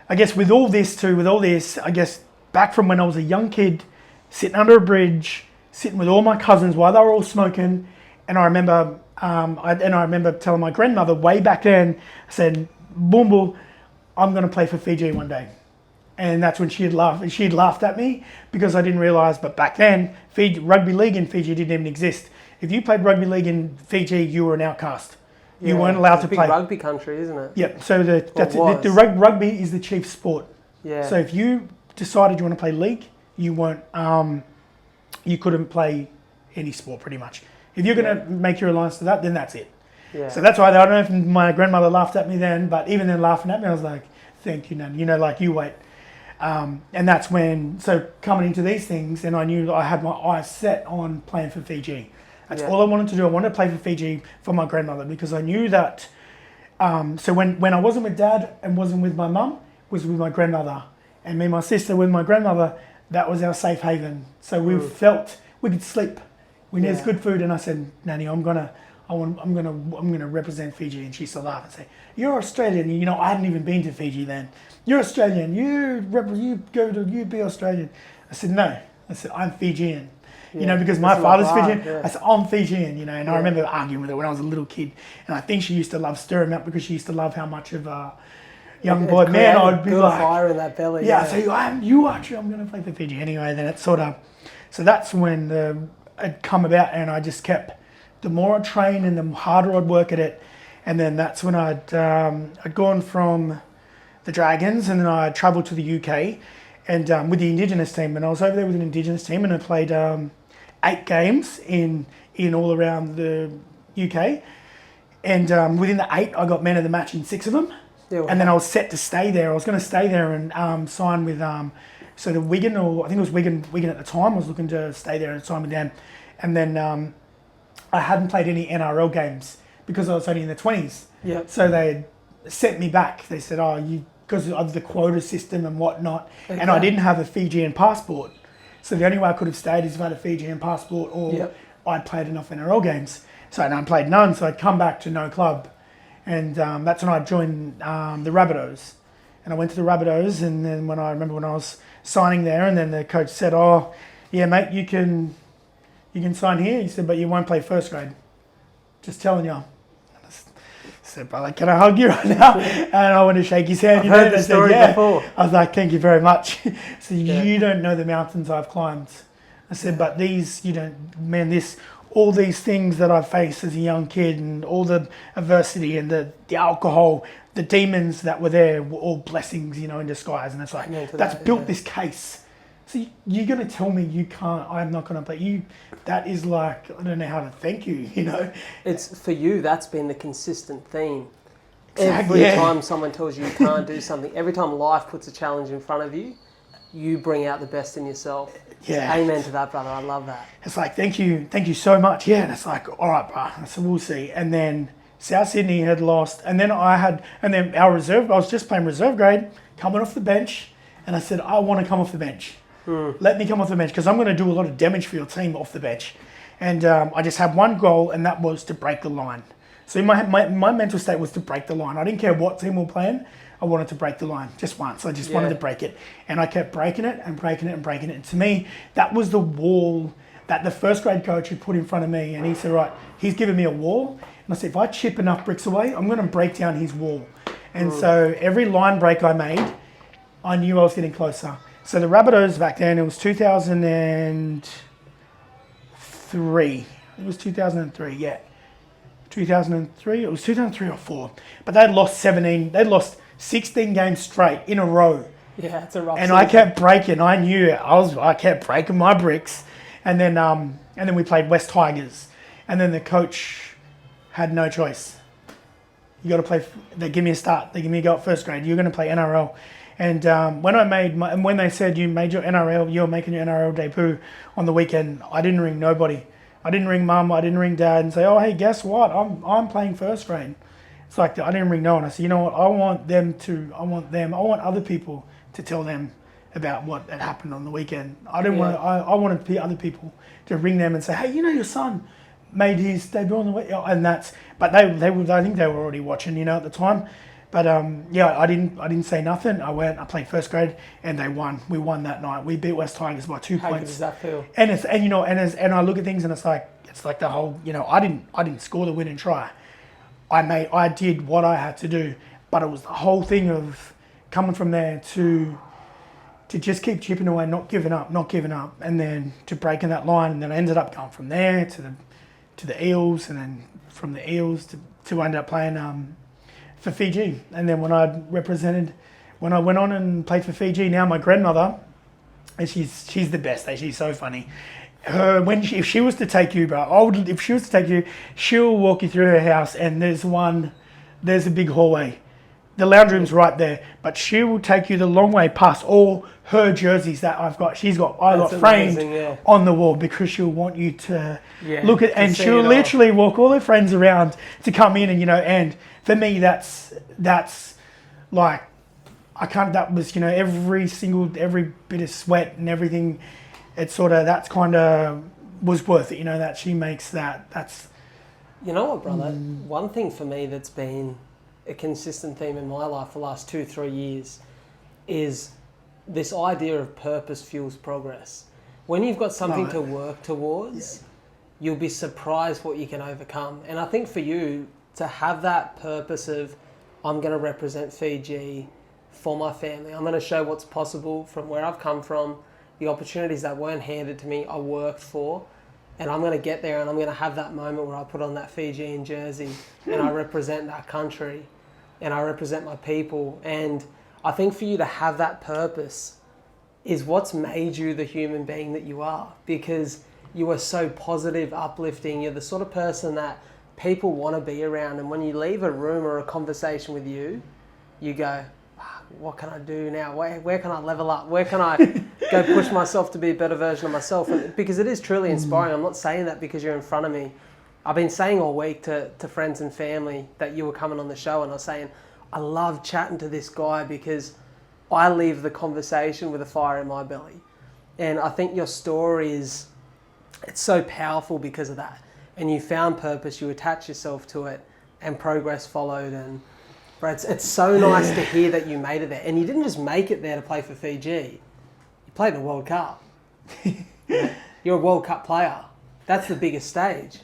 I guess with all this, I guess back from when I was a young kid, sitting under a bridge, sitting with all my cousins while they were all smoking, and I remember telling my grandmother way back then, I said, Boombo, I'm going to play for Fiji one day. And that's when she had laughed at me because I didn't realise, but back then, rugby league in Fiji didn't even exist. If you played rugby league in Fiji, you were an outcast. You weren't allowed it's to a big play. rugby country, isn't it? Yep. So was. the rugby is the chief sport. Yeah. So if you decided you want to play league, you weren't. You couldn't play any sport pretty much. If you're going to make your alliance to that, then that's it. Yeah. So that's why I don't know if my grandmother laughed at me then, but even then laughing at me, I was like, thank you, Nan. You know, like, you wait. And that's when, so coming into these things, and I knew I had my eyes set on playing for Fiji. That's all I wanted to do. I wanted to play for Fiji for my grandmother, because I knew that, so when I wasn't with Dad and wasn't with my mum, was with my grandmother. And me and my sister with my grandmother, that was our safe haven. So we felt we could sleep. We needed good food, and I said, Nanny, I'm gonna represent Fiji. And she used to laugh and say, "You're Australian." You know, I hadn't even been to Fiji then. "You're Australian. You be Australian." I said, "No." I said, "I'm Fijian." You know, because my father's Fijian. I said, "I'm Fijian." You know, and I remember arguing with her when I was a little kid. And I think she used to love stirring me up, because she used to love how much of a young boy man I'd be like. Fire in that belly. Yeah. So I'm going to play for Fiji anyway. Then it's sort of, so that's when it come about, and I just kept. The more I trained and the harder I'd work at it, and then that's when I'd gone from the Dragons, and then I travelled to the UK, and with the Indigenous team, and I was over there with an Indigenous team, and I played 8 games in all around the UK, and within the 8, I got man of the match in 6 of them, and then I was set to stay there. I was going to stay there and sign with so the Wigan, or I think it was Wigan at the time. I was looking to stay there and sign with them, and then. I hadn't played any NRL games because I was only in the 20s. Yeah. So they sent me back. They said, because of the quota system and whatnot. Okay. And I didn't have a Fijian passport. So the only way I could have stayed is if I had a Fijian passport, or I'd played enough NRL games. So I played none. So I'd come back to no club. And that's when I joined the Rabbitohs. And I went to the Rabbitohs. And then when I was signing there, and then the coach said, "Oh, yeah, mate, you can sign here." He said, "But you won't play first grade. Just telling you." I said, "Brother, can I hug you right now?" And I want to shake his hand. I've heard the story before. I was like, "Thank you very much." So you don't know the mountains I've climbed. I said, "But these, you don't, man, all these things that I've faced as a young kid, and all the adversity and the alcohol, the demons that were there, were all blessings, in disguise." And it's like, that's built this case. So you're going to tell me you can't, I'm not going to play you. That is like, I don't know how to thank you, It's for you, that's been the consistent theme. Exactly, every time someone tells you can't do something, every time life puts a challenge in front of you, you bring out the best in yourself. Yeah. Amen to that, brother. I love that. It's like, thank you so much. Yeah. And it's like, all right, bro. So we'll see. And then South Sydney had lost. And then our reserve, I was just playing reserve grade, coming off the bench. And I said, I want to come off the bench. Let me come off the bench, because I'm going to do a lot of damage for your team off the bench. And I just had one goal, and that was to break the line. So my mental state was to break the line. I didn't care what team we were playing. I wanted to break the line just once. I just wanted to break it. And I kept breaking it and breaking it and breaking it. And to me, that was the wall that the first grade coach had put in front of me. And he said, right, he's given me a wall. And I said, if I chip enough bricks away, I'm going to break down his wall. And so every line break I made, I knew I was getting closer. So the Rabbitohs back then, it was 2003. It was 2003, yeah. 2003, it was 2003 or 4. But they'd lost 16 games straight in a row. Yeah, it's a rough And season. I kept breaking. I knew I kept breaking my bricks. And then we played West Tigers. And then the coach had no choice. You got to play. They give me a start. They give me a go at first grade. You're going to play NRL. And when they said you're making your NRL debut on the weekend, I didn't ring nobody. I didn't ring mum. I didn't ring dad and say, "Oh, hey, guess what? I'm playing first grade." It's like I didn't ring no one. I said, "You know what? I want other people to tell them about what had happened on the weekend. I wanted other people to ring them and say, hey, your son made his debut on the weekend." And that's, but I think they were already watching, at the time. But I didn't say nothing. I played first grade, and they won. We won that night. We beat West Tigers by 2 points. How good does that feel? And I look at things, and it's like the whole, I didn't score the winning try. I did what I had to do, but it was the whole thing of coming from there to just keep chipping away, not giving up, and then to breaking that line, and then I ended up going from there to the Eels, and then from the Eels to to end up playing for Fiji. And then when I went on and played for Fiji, now my grandmother, and she's the best. She's so funny. If she was to take you, bro, if she was to take you, she'll walk you through her house, and there's a big hallway. The lounge room's right there, but she will take you the long way past all her jerseys that I've got. I got framed on the wall because she'll want you to look at, and she'll literally walk all her friends around to come in, and and for me that's like that was every bit of sweat and everything. It's that's kind of was worth it, that she makes that's. You know what, brother? One thing for me that's been a consistent theme in my life for the last 2-3 years is this idea of purpose fuels progress. When you've got something to work towards, you'll be surprised what you can overcome. And I think for you to have that purpose of, I'm going to represent Fiji for my family, I'm going to show what's possible from where I've come from, the opportunities that weren't handed to me, I worked for, and I'm going to get there and I'm going to have that moment where I put on that Fijian jersey and I represent that country and I represent my people. And I think for you to have that purpose is what's made you the human being that you are, because you are so positive, uplifting. You're the sort of person that people want to be around. And when you leave a room or a conversation with you, you go, what can I do now? Where can I level up? Where can I go push myself to be a better version of myself? And because it is truly inspiring. I'm not saying that because you're in front of me. I've been saying all week to friends and family that you were coming on the show, and I was saying, I love chatting to this guy because I leave the conversation with a fire in my belly. And I think your story it's so powerful because of that. And you found purpose, you attached yourself to it, and progress followed. And bro, it's so nice to hear that you made it there. And you didn't just make it there to play for Fiji. You played in the World Cup. You're a World Cup player. That's the biggest stage.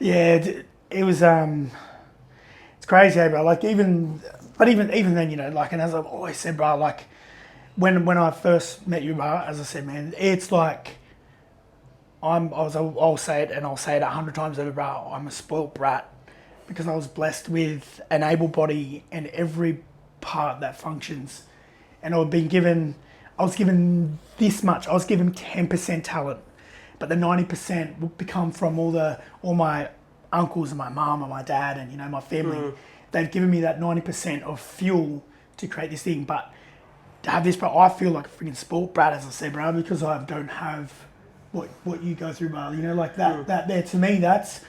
Yeah, it was. It's crazy, bro. Like even then, like, and as I've always said, bro, like when I first met you, bro, as I said, man, it's like I'll say it, and I'll say it 100 times over, bro. I'm a spoilt brat because I was blessed with an able body and every part that functions, and I was given this much. I was given 10% talent, but the 90% would come from all my uncles and my mum and my dad and my family. They've given me that 90% of fuel to create this thing. But to have this, bro, I feel like a freaking sport brat, as I said, bro, because I don't have what you go through, bro. Like that there to me, that's,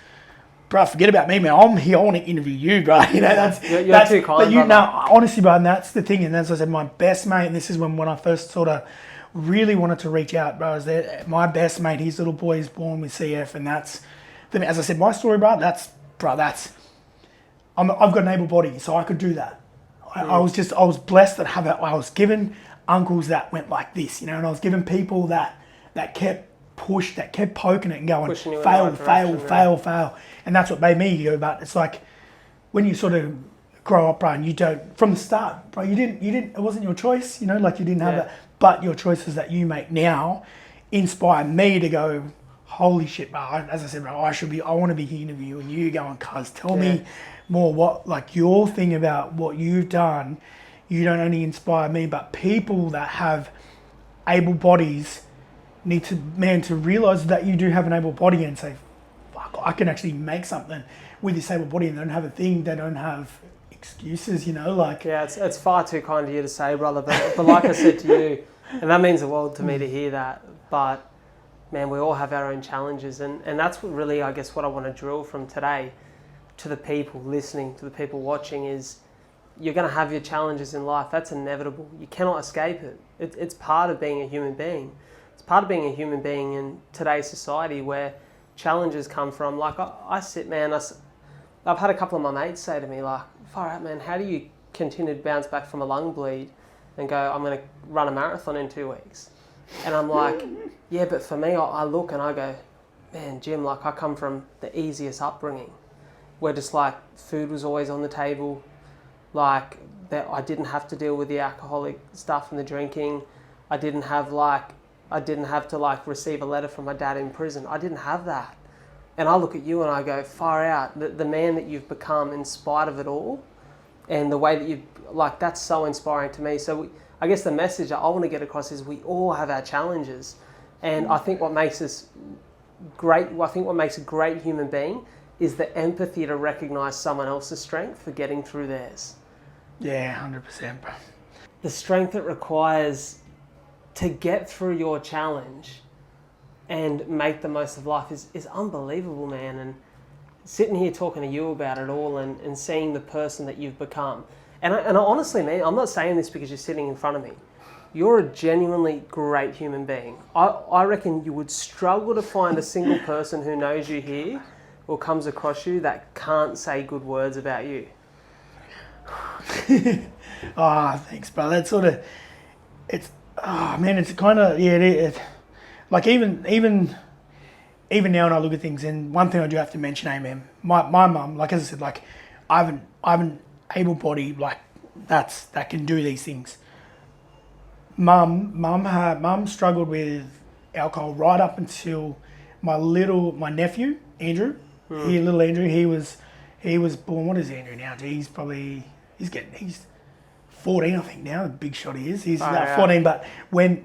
bro, forget about me, man. I'm here. I want to interview you, bro. That's you're too kind. But honestly, bro, and that's the thing. And as I said, my best mate, and this is when I first sort of really wanted to reach out, bro, is that my best mate, his little boy is born with CF, and that's, as I said, my story, bro, I've got an able body, so I could do that. I was blessed that I was given uncles that went like this, and I was given people that kept poking it and going, fail. And that's what made me go, but it's like, when you sort of grow up, bro, and you don't, from the start, bro, you didn't, it wasn't your choice, like you didn't have that, but your choices that you make now inspire me to go, holy shit, bro, as I said, bro, I want to be here interviewing you, going, cuz, tell me more what, like, your thing about what you've done. You don't only inspire me, but people that have able bodies need to realize that you do have an able body and say, fuck, I can actually make something with this able body, and they don't have a thing, they don't have excuses, like. Yeah, it's far too kind of you to say, brother, but like I said to you, and that means the world to me to hear that, but man, we all have our own challenges, and that's what really, I guess, what I want to drill from today to the people listening, to the people watching, is you're going to have your challenges in life. That's inevitable. You cannot escape it. It's part of being a human being. It's part of being a human being in today's society where challenges come from. Like, I sit, man, I've had a couple of my mates say to me, like, far out, man, how do you continue to bounce back from a lung bleed and go, I'm going to run a marathon in 2 weeks? And I'm like, yeah, but for me, I look and I go, man, Jim, like, I come from the easiest upbringing where just like food was always on the table, like that I didn't have to deal with the alcoholic stuff and the drinking. I didn't have to like receive a letter from my dad in prison. I didn't have that. And I look at you and I go, far out, the man that you've become in spite of it all, and the way that you've, like, that's so inspiring to me. So I guess the message that I want to get across is we all have our challenges. And I think what makes us great, I think what makes a great human being is the empathy to recognise someone else's strength for getting through theirs. Yeah, 100%, bro. The strength it requires to get through your challenge and make the most of life is unbelievable, man. And sitting here talking to you about it all and seeing the person that you've become. And I honestly, man, I'm not saying this because you're sitting in front of me. You're a genuinely great human being. I reckon you would struggle to find a single person who knows you here or comes across you that can't say good words about you. Oh, thanks, bro. That's sort of, it's, oh man, it's kind of, yeah, like even now when I look at things, and one thing I do have to mention, amen, my mum, like as I said, like I haven't able-bodied like that can do these things. Mum struggled with alcohol right up until my nephew Andrew, little Andrew, he was born. What is Andrew now? He's 14, I think now. The big shot he is. He's about 14, but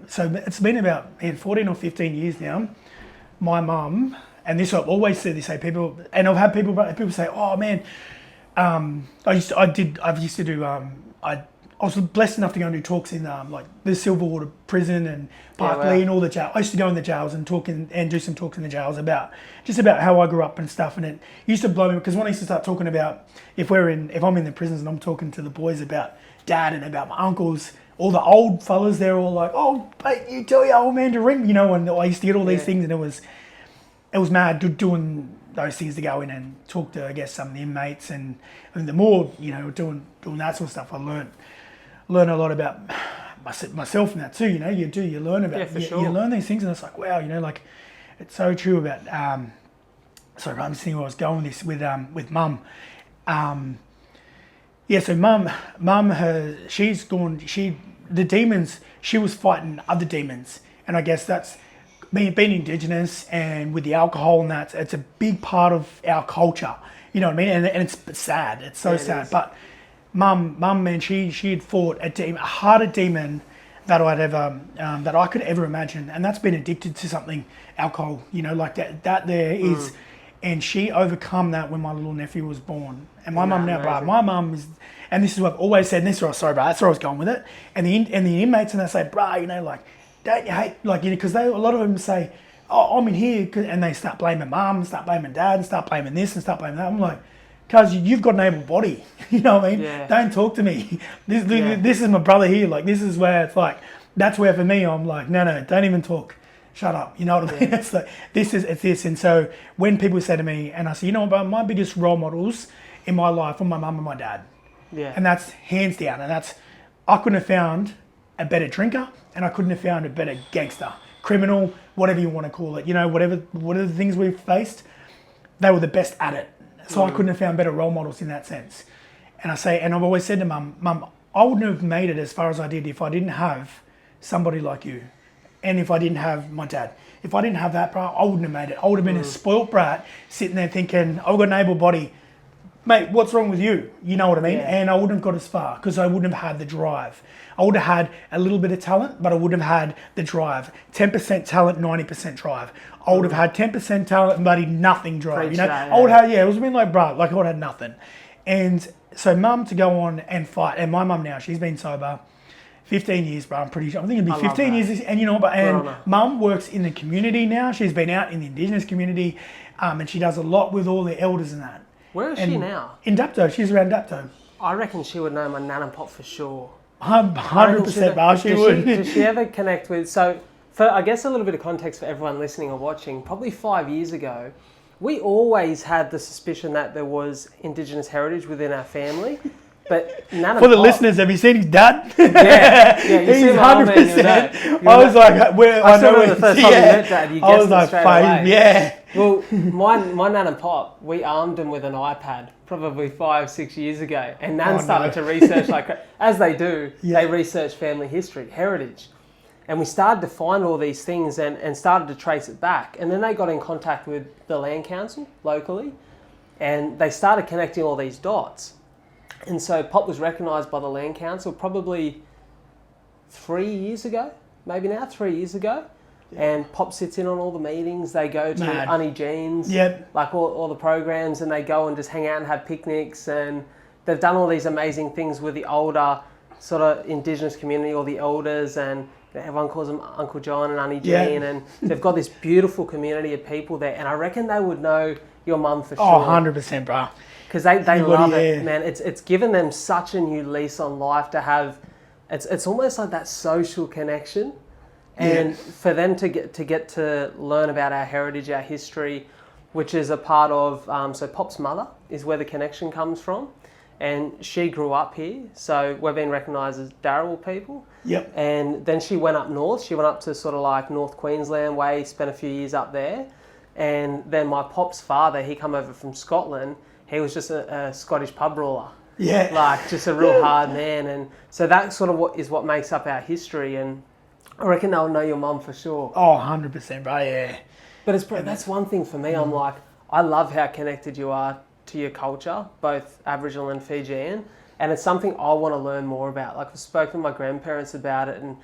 so it's been about 14 or 15 years now. My mum, and this I've always said this, people, and I've had people say, "Oh man, I was blessed enough to go and do talks in like the Silverwater prison and Parkley and all the jails. I used to go in the jails and talk and do some talks in the jails about how I grew up and stuff. And it used to blow me because when I used to start talking about if I'm in the prisons and I'm talking to the boys about dad and about my uncles, all the old fellas, they're all like, "Oh, mate, you tell your old man to ring," and I used to get all these things, and it was mad doing those things to go in and talk to, I guess, some of the inmates, and the more doing that sort of stuff, I learn a lot about myself and that too. You learn about you learn these things, and it's like, wow, like it's so true about. Sorry, I'm just thinking where I was going with this with mum. So mum, she's gone. The demons. She was fighting other demons, and I guess that's being Indigenous and with the alcohol and that. It's a big part of our culture. You know what I mean? And it's sad. It's so sad, but. Mum, man, she had fought a harder demon that I could ever imagine, and that's been addicted to something, alcohol. Like that there is, and she overcome that when my little nephew was born. And my mum now, bro, my mum is, and this is what I've always said. And this is what, sorry, bro, that's where I was going with it. And the inmates, and they say, bro, like, don't you hate, like, because a lot of them say, "Oh, I'm in here," and they start blaming mum, start blaming dad, and start blaming this and start blaming that. I'm like, because you've got an able body, you know what I mean? Yeah. Don't talk to me. This is my brother here. Like, this is where it's like, that's where for me, I'm like, no, don't even talk. Shut up. You know what I mean? It's like, it's this. And so when people say to me, and I say, my biggest role models in my life are my mum and my dad. Yeah. And that's hands down. And I couldn't have found a better drinker, and I couldn't have found a better gangster, criminal, whatever you want to call it. Whatever the things we've faced, they were the best at it. So I couldn't have found better role models in that sense. And I've always said to Mum, I wouldn't have made it as far as I did if I didn't have somebody like you. And if I didn't have my dad. If I didn't have that, bro, I wouldn't have made it. I would have been a spoilt brat sitting there thinking, I've got an able body. Mate, what's wrong with you? You know what I mean? Yeah. And I wouldn't have got as far because I wouldn't have had the drive. I would have had a little bit of talent, but I wouldn't have had the drive. 10% talent, 90% drive. I would have had 10% talent and bloody nothing drive. I would have, it was been like, bro, like I would have had nothing. And so mum to go on and fight, and my mum now, she's been sober 15 years, bro. I'm pretty sure. I think it'll be 15 years. And mum works in the community now. She's been out in the Indigenous community, and she does a lot with all the elders and that. Where is she now? In Dapto. She's around Dapto. I reckon she would know my nan and pop for sure. 100%, bro. She would. Does she ever connect with... So, for I guess a little bit of context for everyone listening or watching, probably 5 years ago, we always had the suspicion that there was Indigenous heritage within our family. But Nan for the listeners, have you seen his dad? Yeah, he's 100%. I was like, I know the first time you met Dad, you guessed it straight away. Yeah. Well, my Nan and Pop, we armed them with an iPad probably 5-6 years ago, and Nan started to research, like as they do, they research family history, heritage. And we started to find all these things and started to trace it back. And then they got in contact with the land council locally, and they started connecting all these dots. And so Pop was recognised by the land council probably 3 years ago, maybe now, 3 years ago. And Pop sits in on all the meetings. They go to Auntie Jean's, like all the programs, and they go and just hang out and have picnics. And they've done all these amazing things with the older sort of Indigenous community, or the elders, and everyone calls them Uncle John and Auntie Jean. And they've got this beautiful community of people there. And I reckon they would know your mum for sure. Oh, 100%, bro. Because they love it, man. It's given them such a new lease on life to have. It's almost like that social connection. And for them to get to learn about our heritage, our history, which is a part of, so Pop's mother is where the connection comes from. And she grew up here, so we're being recognised as Darawal people. Yep. And then she went up north. She went up to sort of like North Queensland way, spent a few years up there. And then my Pop's father, he come over from Scotland. He was just a Scottish pub brawler. Yeah. Like, just a real hard man. And so that sort of what makes up our history. And I reckon they'll know your mum for sure. Oh, 100%, bro, yeah. But that's one thing for me. I'm like, I love how connected you are to your culture, both Aboriginal and Fijian. And it's something I want to learn more about. Like, I've spoken to my grandparents about it, and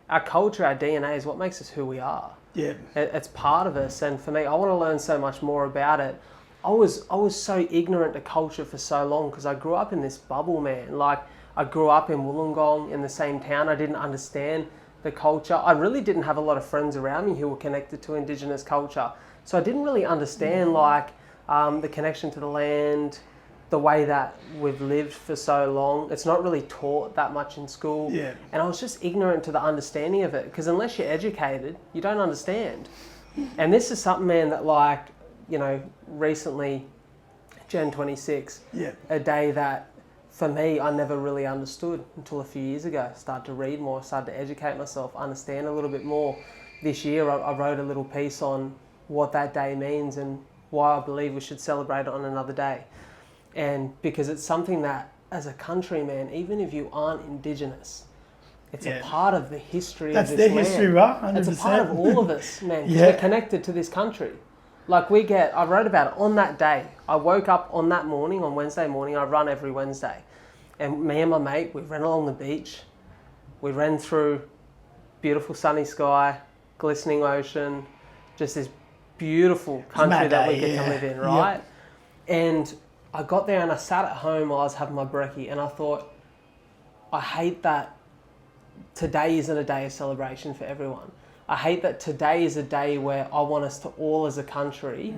our culture, our DNA is what makes us who we are. Yeah. It's part of us. And for me, I want to learn so much more about it. I was so ignorant to culture for so long because I grew up in this bubble, man. Like, I grew up in Wollongong in the same town. I didn't understand the culture. I really didn't have a lot of friends around me who were connected to Indigenous culture. So I didn't really understand the connection to the land, the way that we've lived for so long. It's not really taught that much in school. Yeah. And I was just ignorant to the understanding of it, because unless you're educated, you don't understand. And this is something, man, that recently, Jan 26, a day that for me, I never really understood until a few years ago. Started to read more, started to educate myself, understand a little bit more. This year, I wrote a little piece on what that day means and why I believe we should celebrate it on another day. And because it's something that, as a country, man, even if you aren't Indigenous, it's a part of the history of this land. That's their history, right? 100%. It's a part of all of us, man, because we're connected to this country. Like, I wrote about it on that day. I woke up on that morning, on Wednesday morning. I run every Wednesday. And me and my mate, we ran along the beach. We ran through beautiful sunny sky, glistening ocean, just this beautiful country that we get to live in, right? Yep. And I got there and I sat at home while I was having my brekkie, and I thought, I hate that today isn't a day of celebration for everyone. I hate that today is a day where I want us to all as a country,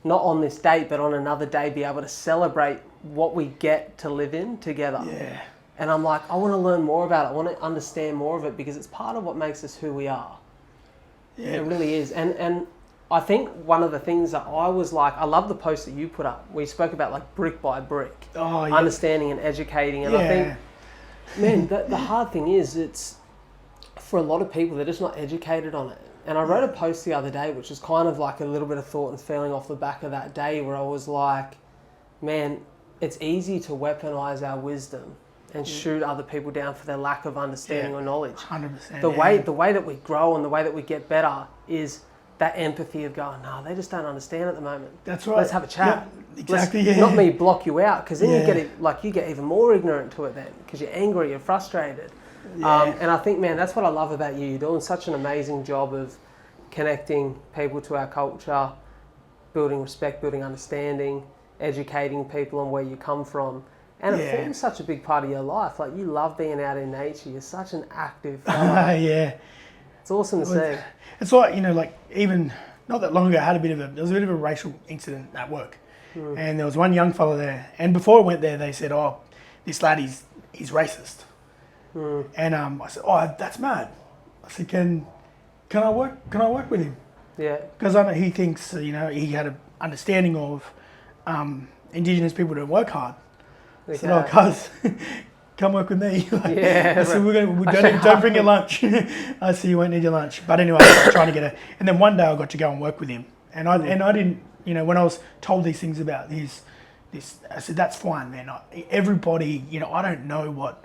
not on this date, but on another day, be able to celebrate what we get to live in together. Yeah. And I'm like, I want to learn more about it. I want to understand more of it, because it's part of what makes us who we are. Yeah. It really is. And I think one of the things that I was like, I love the post that you put up where you spoke about like brick by brick, understanding and educating. And I think, man, the hard thing is, it's for a lot of people, they're just not educated on it. And I wrote a post the other day, which was kind of like a little bit of thought and feeling off the back of that day, where I was like, man, it's easy to weaponize our wisdom and shoot other people down for their lack of understanding or knowledge. 100%. The way that we grow and the way that we get better is that empathy of going, no, they just don't understand at the moment. That's right. Let's have a chat. Yep, exactly. Not me block you out, because then you get even more ignorant to it then, because you're angry, you're frustrated. Yeah. And I think, man, that's what I love about you. You're doing such an amazing job of connecting people to our culture, building respect, building understanding, educating people on where you come from. And it forms such a big part of your life. Like, you love being out in nature. You're such an active fella. It's awesome to see. It's like, even not that long ago, there was a bit of a racial incident at work. And there was one young fella there. And before I went there, they said, oh, this lad, he's racist. And I said, oh, that's mad. I said, can I work with him? Yeah. Because I know he thinks, he had an understanding of Indigenous people don't work hard. I said, oh, cuz, come work with me. I said, don't bring your lunch. I said, you won't need your lunch. But anyway, I was trying to get and then one day I got to go and work with him. And I didn't, when I was told these things about this, I said, that's fine, man. Everybody, I don't know what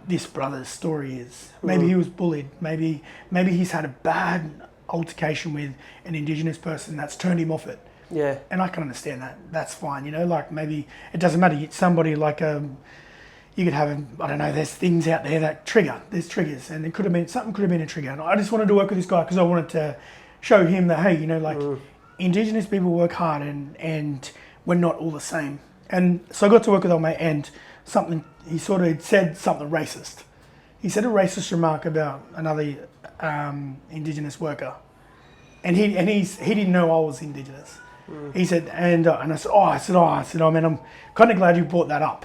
this brother's story is. Maybe he was bullied. Maybe he's had a bad altercation with an Indigenous person that's turned him off it. Yeah. And I can understand that. That's fine, you know. Like maybe it doesn't matter. Somebody like you could have I don't know. There's things out there that trigger. There's triggers, and it could have been something. Could have been a trigger. And I just wanted to work with this guy because I wanted to show him that hey, you know, like Indigenous people work hard, and we're not all the same. And so I got to work with old mate, and something he sort of said something racist. He said a racist remark about another Indigenous worker, and he didn't know I was Indigenous. He said, and I said, oh man, I'm kind of glad you brought that up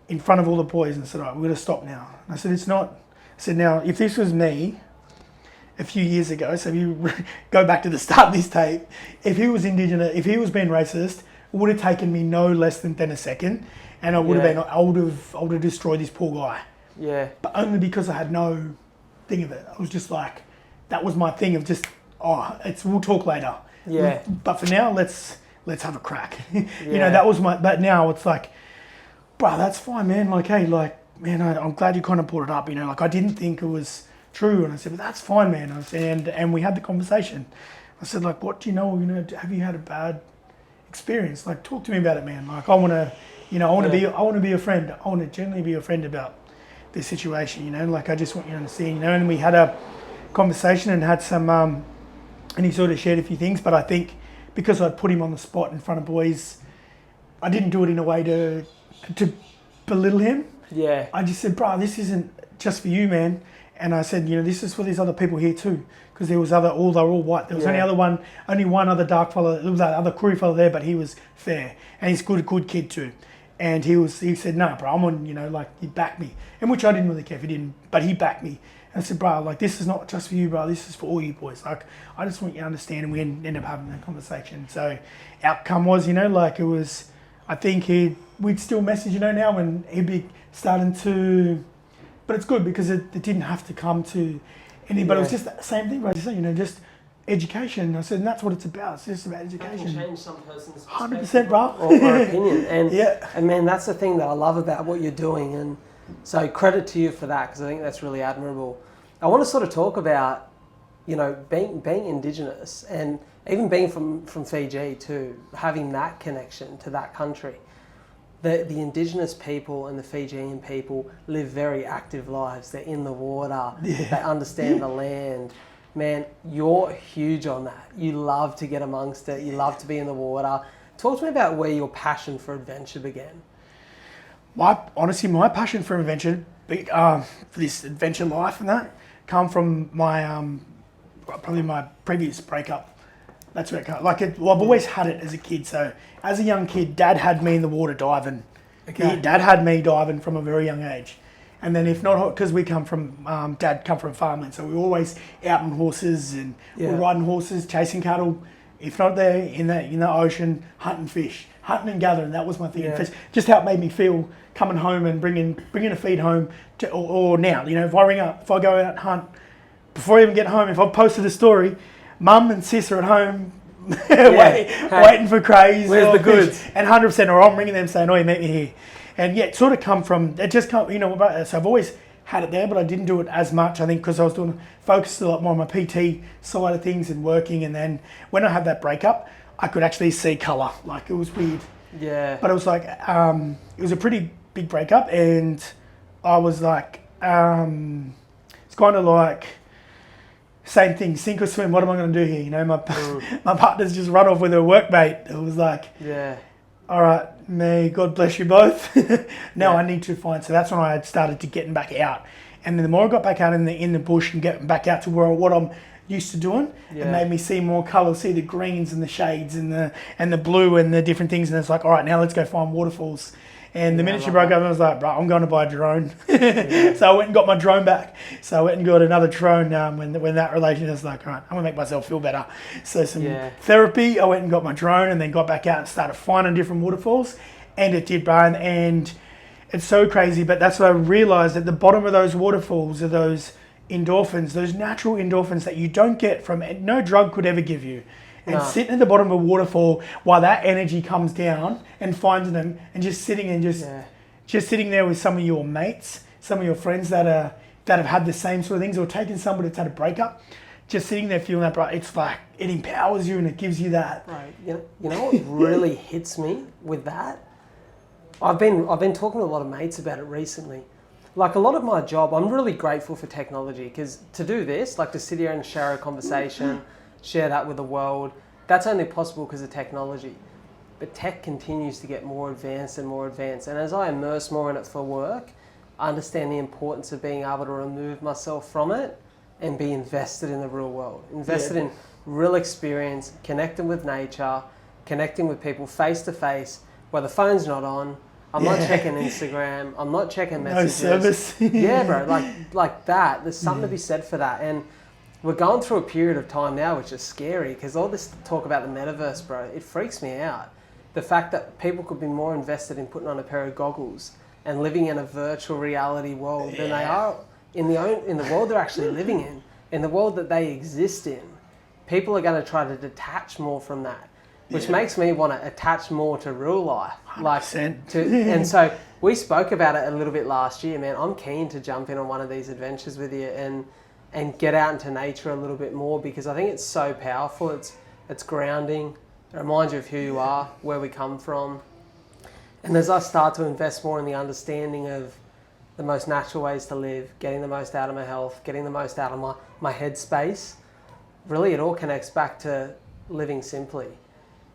in front of all the boys. And I said, all right, we're going to stop now. And I said, it's not. I said, now, if this was me a few years ago, so if you go back to the start of this tape, if he was Indigenous, if he was being racist, it would have taken me no less than a second, and I would have destroyed this poor guy. Yeah. But only because I had no thing of it. I was just like, that was my thing of just, we'll talk later. Yeah. But for now, let's have a crack. You know, that was but now it's like, bro, that's fine, man. Like, hey, like, man, I'm glad you kind of brought it up. You know, like I didn't think it was true. And I said, but that's fine, man. I said, and we had the conversation. I said, like, what do you know? You know, have you had a bad experience? Like, talk to me about it, man. Like, I want to be a friend. I want to genuinely be a friend about this situation, you know, like I just want you to understand, you know. And we had a conversation and had some and he sort of shared a few things, but I think because I'd put him on the spot in front of boys, I didn't do it in a way to belittle him. Yeah. I just said, bro, this isn't just for you, man. And I said, you know, this is for these other people here too, because there was they were all white. There was only one other dark fellow. There was that other Koori fellow there, but he was fair, and he's good kid too. And he said, no, bro, I'm on, you know, like, he backed me. And which I didn't really care if he didn't, but he backed me. And I said, bro, like, this is not just for you, bro, this is for all you boys. Like, I just want you to understand, and we ended up having that conversation. So, outcome was, you know, like, it was, I think we'd still message, you know, now, when he'd be starting to, but it's good because it didn't have to come to any, but it was just the same thing, right? You know, just education. I said, and that's what it's about. It's just about education. That can change some person's 100%, bro. Or opinion. And, and man, that's the thing that I love about what you're doing. And so credit to you for that, because I think that's really admirable. I want to sort of talk about, you know, being Indigenous and even being from Fiji too, having that connection to that country. The Indigenous people and the Fijian people live very active lives. They're in the water. They understand the land. Man, you're huge on that. You love to get amongst it. You love to be in the water. Talk to me about where your passion for adventure began. My passion for adventure, for this adventure life and that, come from my probably my previous breakup. That's where it comes. Like, I've always had it as a kid. So, as a young kid, Dad had me in the water diving. Okay. Dad had me diving from a very young age. And then if not, because we come from, Dad come from farmland, so we were always out on horses and we're riding horses, chasing cattle. If not there, in the ocean, hunting fish, hunting and gathering. That was my thing. Yeah. Just how it made me feel coming home and bringing a feed home. Or now, you know, if I go out and hunt, before I even get home, if I posted a story, Mum and Sis are at home waiting for craze. Where's the goods? And 100%, or I'm ringing them saying, oh, you meet me here. And yeah, it sort of come from, it just come, you know, so I've always had it there, but I didn't do it as much, I think, because I was focused a lot more on my PT side of things and working. And then when I had that breakup, I could actually see colour. Like, it was weird. Yeah. But it was like, it was a pretty big breakup, and I was like, it's kind of like, same thing, sink or swim, what am I going to do here? You know, my partner's just run off with her workmate. It was like, all right, may God bless you both. Now I need to find, so that's when I had started to getting back out. And then the more I got back out in the bush and getting back out to what I'm used to doing, it made me see more colour, see the greens and the shades and the blue and the different things. And it's like, all right, now let's go find waterfalls. And the minute she broke up, I was like, bro, I'm going to buy a drone. So I went and got my drone back. So I went and got another drone when that relationship was like, all right, I'm going to make myself feel better. So some therapy, I went and got my drone and then got back out and started finding different waterfalls. And it did, Brian. And it's so crazy. But that's what I realised, at the bottom of those waterfalls are those endorphins, those natural endorphins that you don't get from, no drug could ever give you. And sitting at the bottom of a waterfall while that energy comes down and finding them and just sitting and just sitting there with some of your mates some of your friends that have had the same sort of things, or taken somebody that's had a breakup, just sitting there feeling that, bro, it's like it empowers you and it gives you that. Right. You know what really hits me with that? I've been talking to a lot of mates about it recently. Like a lot of my job, I'm really grateful for technology, because to do this, like to sit here and share a conversation, share that with the world, that's only possible because of technology. But tech continues to get more advanced and more advanced. And as I immerse more in it for work, I understand the importance of being able to remove myself from it and be invested in the real world, invested in real experience, connecting with nature, connecting with people face to face, where the phone's not on. I'm not checking Instagram. I'm not checking messages. No service. Yeah, bro. Like that. There's something to be said for that. And we're going through a period of time now which is scary, because all this talk about the metaverse, bro, it freaks me out. The fact that people could be more invested in putting on a pair of goggles and living in a virtual reality world than they are in the world they're actually living in the world that they exist in. People are going to try to detach more from that, which makes me want to attach more to real life. 100%. And so we spoke about it a little bit last year, man. I'm keen to jump in on one of these adventures with you and get out into nature a little bit more, because I think it's so powerful. It's grounding. It reminds you of who you are, where we come from. And as I start to invest more in the understanding of the most natural ways to live, getting the most out of my health, getting the most out of my headspace, really it all connects back to living simply.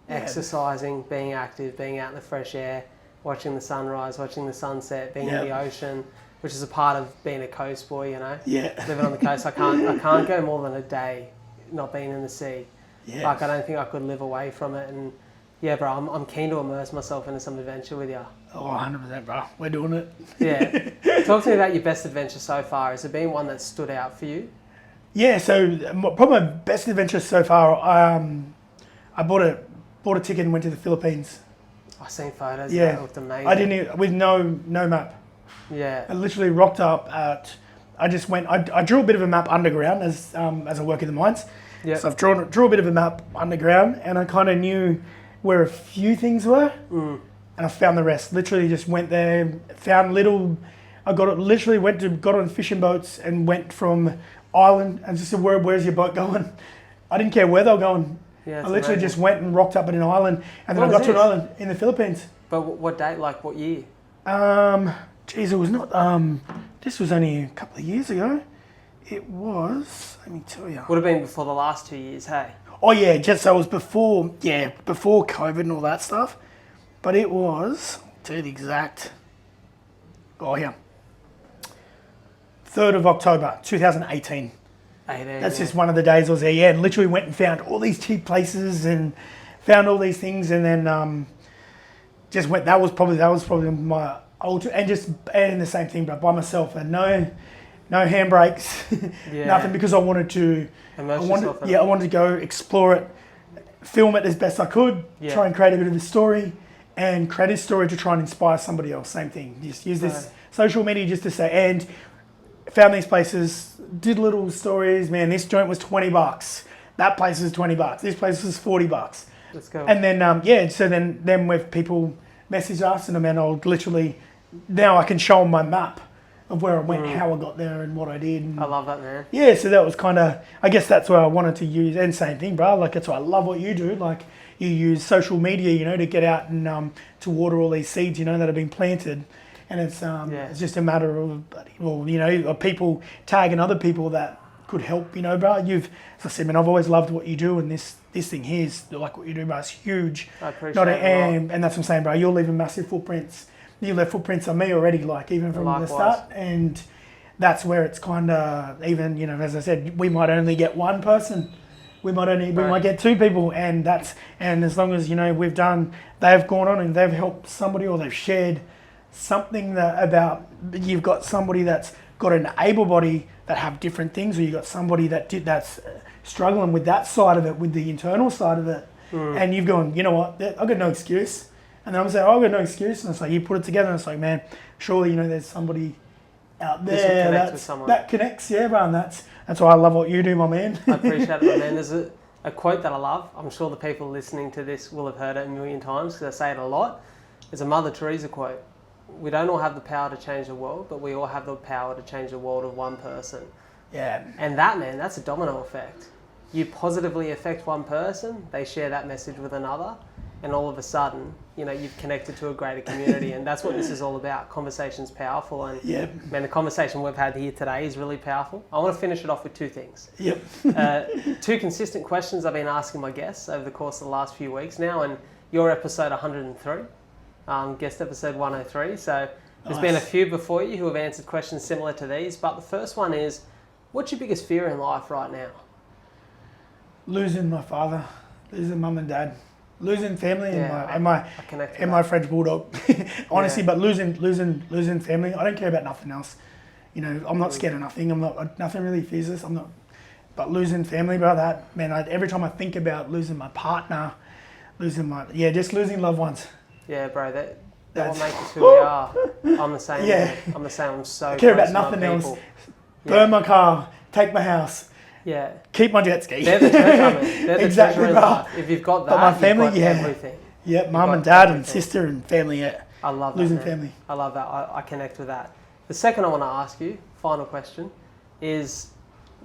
Exercising, being active, being out in the fresh air, watching the sunrise, watching the sunset, being in the ocean, which is a part of being a coast boy, you know? Yeah. Living on the coast. I can't go more than a day not being in the sea. Yeah. Like, I don't think I could live away from it. And yeah, bro, I'm keen to immerse myself into some adventure with you. Oh, 100%, bro. We're doing it. Yeah. Talk to me about your best adventure so far. Has there been one that stood out for you? Yeah, so probably my best adventure so far, I bought a ticket and went to the Philippines. I've seen photos. Yeah. That looked amazing. I didn't even, with no map. Yeah. I literally rocked up at, I drew a bit of a map underground as I work in the mines. Yeah. So I've drew a bit of a map underground, and I kind of knew where a few things were, and I found the rest. Literally just went there, found little, got on fishing boats and went from island, and just said, where's your boat going? I didn't care where they were going. Yeah, I literally amazing. just went and rocked up at an island, and then I got to an island in the Philippines. But what date, like what year? Geez, it was not, this was only a couple of years ago. It was, let me tell you. Would have been before the last 2 years, hey? Oh yeah, just so it was before COVID and all that stuff. But it was, to the exact, 3rd of October, 2018. 18, That's just one of the days I was there, and literally went and found all these cheap places and found all these things, and then just went, that was probably my ultimate, and the same thing, but by myself, and no handbrakes, nothing, because I wanted to, I wanted to go explore it, film it as best I could, try and create a bit of a story, and create a story to try and inspire somebody else. Same thing. Just use this social media just to say, and found these places, did little stories. Man, this joint was $20. That place was $20. This place was $40. Let's go. And then so then when people message us, and I'll literally, now I can show them my map of where I went, how I got there, and what I did. And I love that, man. yeah, so that was kind of, I guess that's where I wanted to use, and same thing, bro. Like, that's why I love what you do. Like, you use social media, to get out and to water all these seeds, that have been planted. And it's just a matter of, of people tagging other people that could help, bro. As I said, man, I've always loved what you do, and this thing here is, like, what you do, bro, it's huge. I appreciate it. And that's what I'm saying, bro. You're leaving massive footprints. You left footprints on me already, like, even from the start. And that's where it's kind of, even, as I said, we might only get one person. We might get two people, and as long as, they've gone on and they've helped somebody, or they've shared something about, you've got somebody that's got an able body that have different things, or you've got somebody that's struggling with that side of it, with the internal side of it, and you've gone, you know what, I've got no excuse. And then I'm saying, I've got no excuse. And it's like, you put it together, and it's like, man, surely, there's somebody out there that connects, bro. And that's why I love what you do, my man. I appreciate it, my man. There's a quote that I love. I'm sure the people listening to this will have heard it a million times, because I say it a lot. It's a Mother Teresa quote. we don't all have the power to change the world, but we all have the power to change the world of one person. Yeah. And that, man, that's a domino effect. You positively affect one person, they share that message with another, and all of a sudden, you've connected to a greater community. And that's what this is all about. Conversation's powerful. And man, the conversation we've had here today is really powerful. I want to finish it off with two things. Two consistent questions I've been asking my guests over the course of the last few weeks now, and your episode 103, guest episode 103. So there's been a few before you who have answered questions similar to these, but the first one is, what's your biggest fear in life right now? Losing my father, losing mum and dad, losing family and my French bulldog. Honestly, but losing family. I don't care about nothing else. I'm not scared of nothing. Nothing really fears us. But losing family, bro, that, man, every time I think about losing my partner, losing loved ones. Yeah, bro, that will make us who we are. I'm the same. Yeah. I'm the same. I'm so. I care about nothing else. Burn my car, take my house. Yeah. Keep my jet ski. They're the treasure, man. They're the exactly, treasure in life. If you've got that, my family, you've got everything. Yeah, mum and dad and sister and family, I love that, losing man. family. I love that. I connect with that. The second I want to ask you, final question, is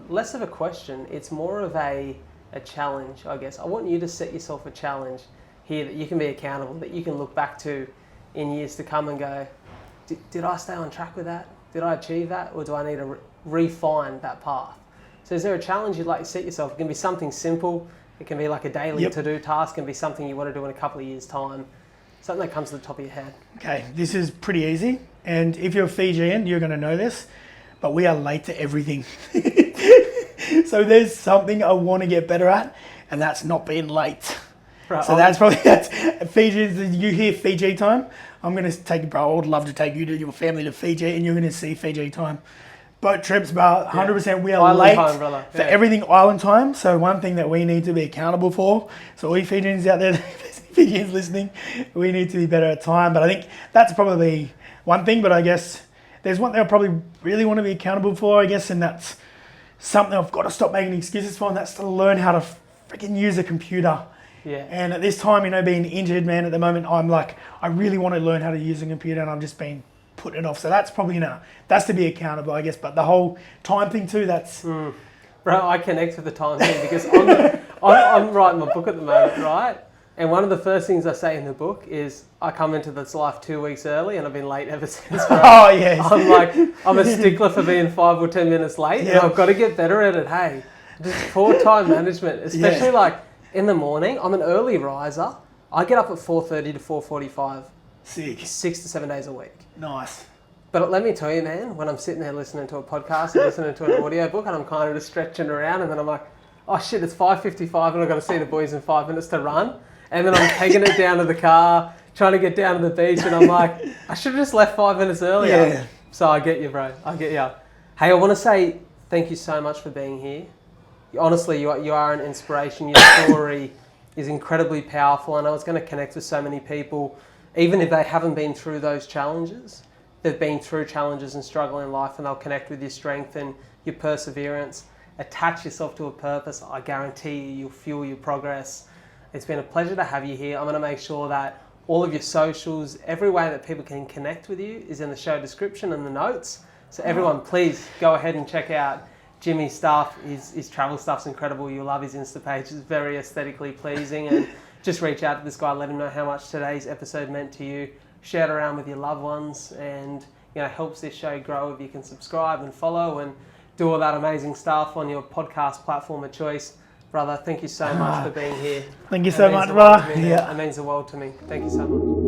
less of a question. It's more of a challenge, I guess. I want you to set yourself a challenge here that you can be accountable, that you can look back to in years to come and go, did I stay on track with that? Did I achieve that? Or do I need to refine that path? So is there a challenge you'd like to set yourself? It can be something simple. It can be like a daily to-do task. It can be something you want to do in a couple of years' time. Something that comes to the top of your head. Okay, this is pretty easy. And if you're Fijian, you're going to know this. But we are late to everything. So there's something I want to get better at, and that's not being late. Right, so that's Fiji. You hear Fiji time? I'm going to take you, bro. I would love to take you to your family to Fiji, and you're going to see Fiji time. Boat trips, bro, 100%. We are island late time, for everything island time. So one thing that we need to be accountable for. So all you Fijians out there, Fijians listening, we need to be better at time. But I think that's probably one thing. But I guess there's one thing I probably really want to be accountable for, I guess, and that's something I've got to stop making excuses for, and that's to learn how to freaking use a computer. Yeah. And at this time, being injured, man, at the moment, I'm like, I really want to learn how to use a computer, and I'm just being putting it off. So that's probably that's to be accountable, I guess. But the whole time thing too, that's... Bro, I connect with the time thing because I'm writing my book at the moment, right? And one of the first things I say in the book is I come into this life 2 weeks early and I've been late ever since. Bro. Oh, yes. I'm a stickler for being 5 or 10 minutes late, and I've got to get better at it. Hey, just poor time management, especially like in the morning. I'm an early riser. I get up at 4:30 to 4:45. 6 to 7 days a week. Nice. But let me tell you, man, when I'm sitting there listening to a podcast and listening to an audio book and I'm kind of just stretching around, and then I'm like, oh shit, it's 5:55 and I've got to see the boys in 5 minutes to run. And then I'm taking it down to the car, trying to get down to the beach, and I'm like, I should have just left 5 minutes earlier. Yeah. So I get you, bro. I get you. Hey, I want to say thank you so much for being here. Honestly, you are an inspiration. Your story is incredibly powerful. I know it's going to connect with so many people, even if they haven't been through those challenges. They've been through challenges and struggle in life, and they'll connect with your strength and your perseverance. Attach yourself to a purpose. I guarantee you'll fuel your progress. It's been a pleasure to have you here. I'm going to make sure that all of your socials, every way that people can connect with you is in the show description and the notes. So everyone, please go ahead and check out Jimmy's stuff. His travel stuff's incredible. You'll love his Insta page. It's very aesthetically pleasing. And just reach out to this guy, let him know how much today's episode meant to you. Share it around with your loved ones, and helps this show grow if you can subscribe and follow and do all that amazing stuff on your podcast platform of choice. Brother, thank you so much for being here. Thank you so much, brother. It means the world to me. Thank you so much.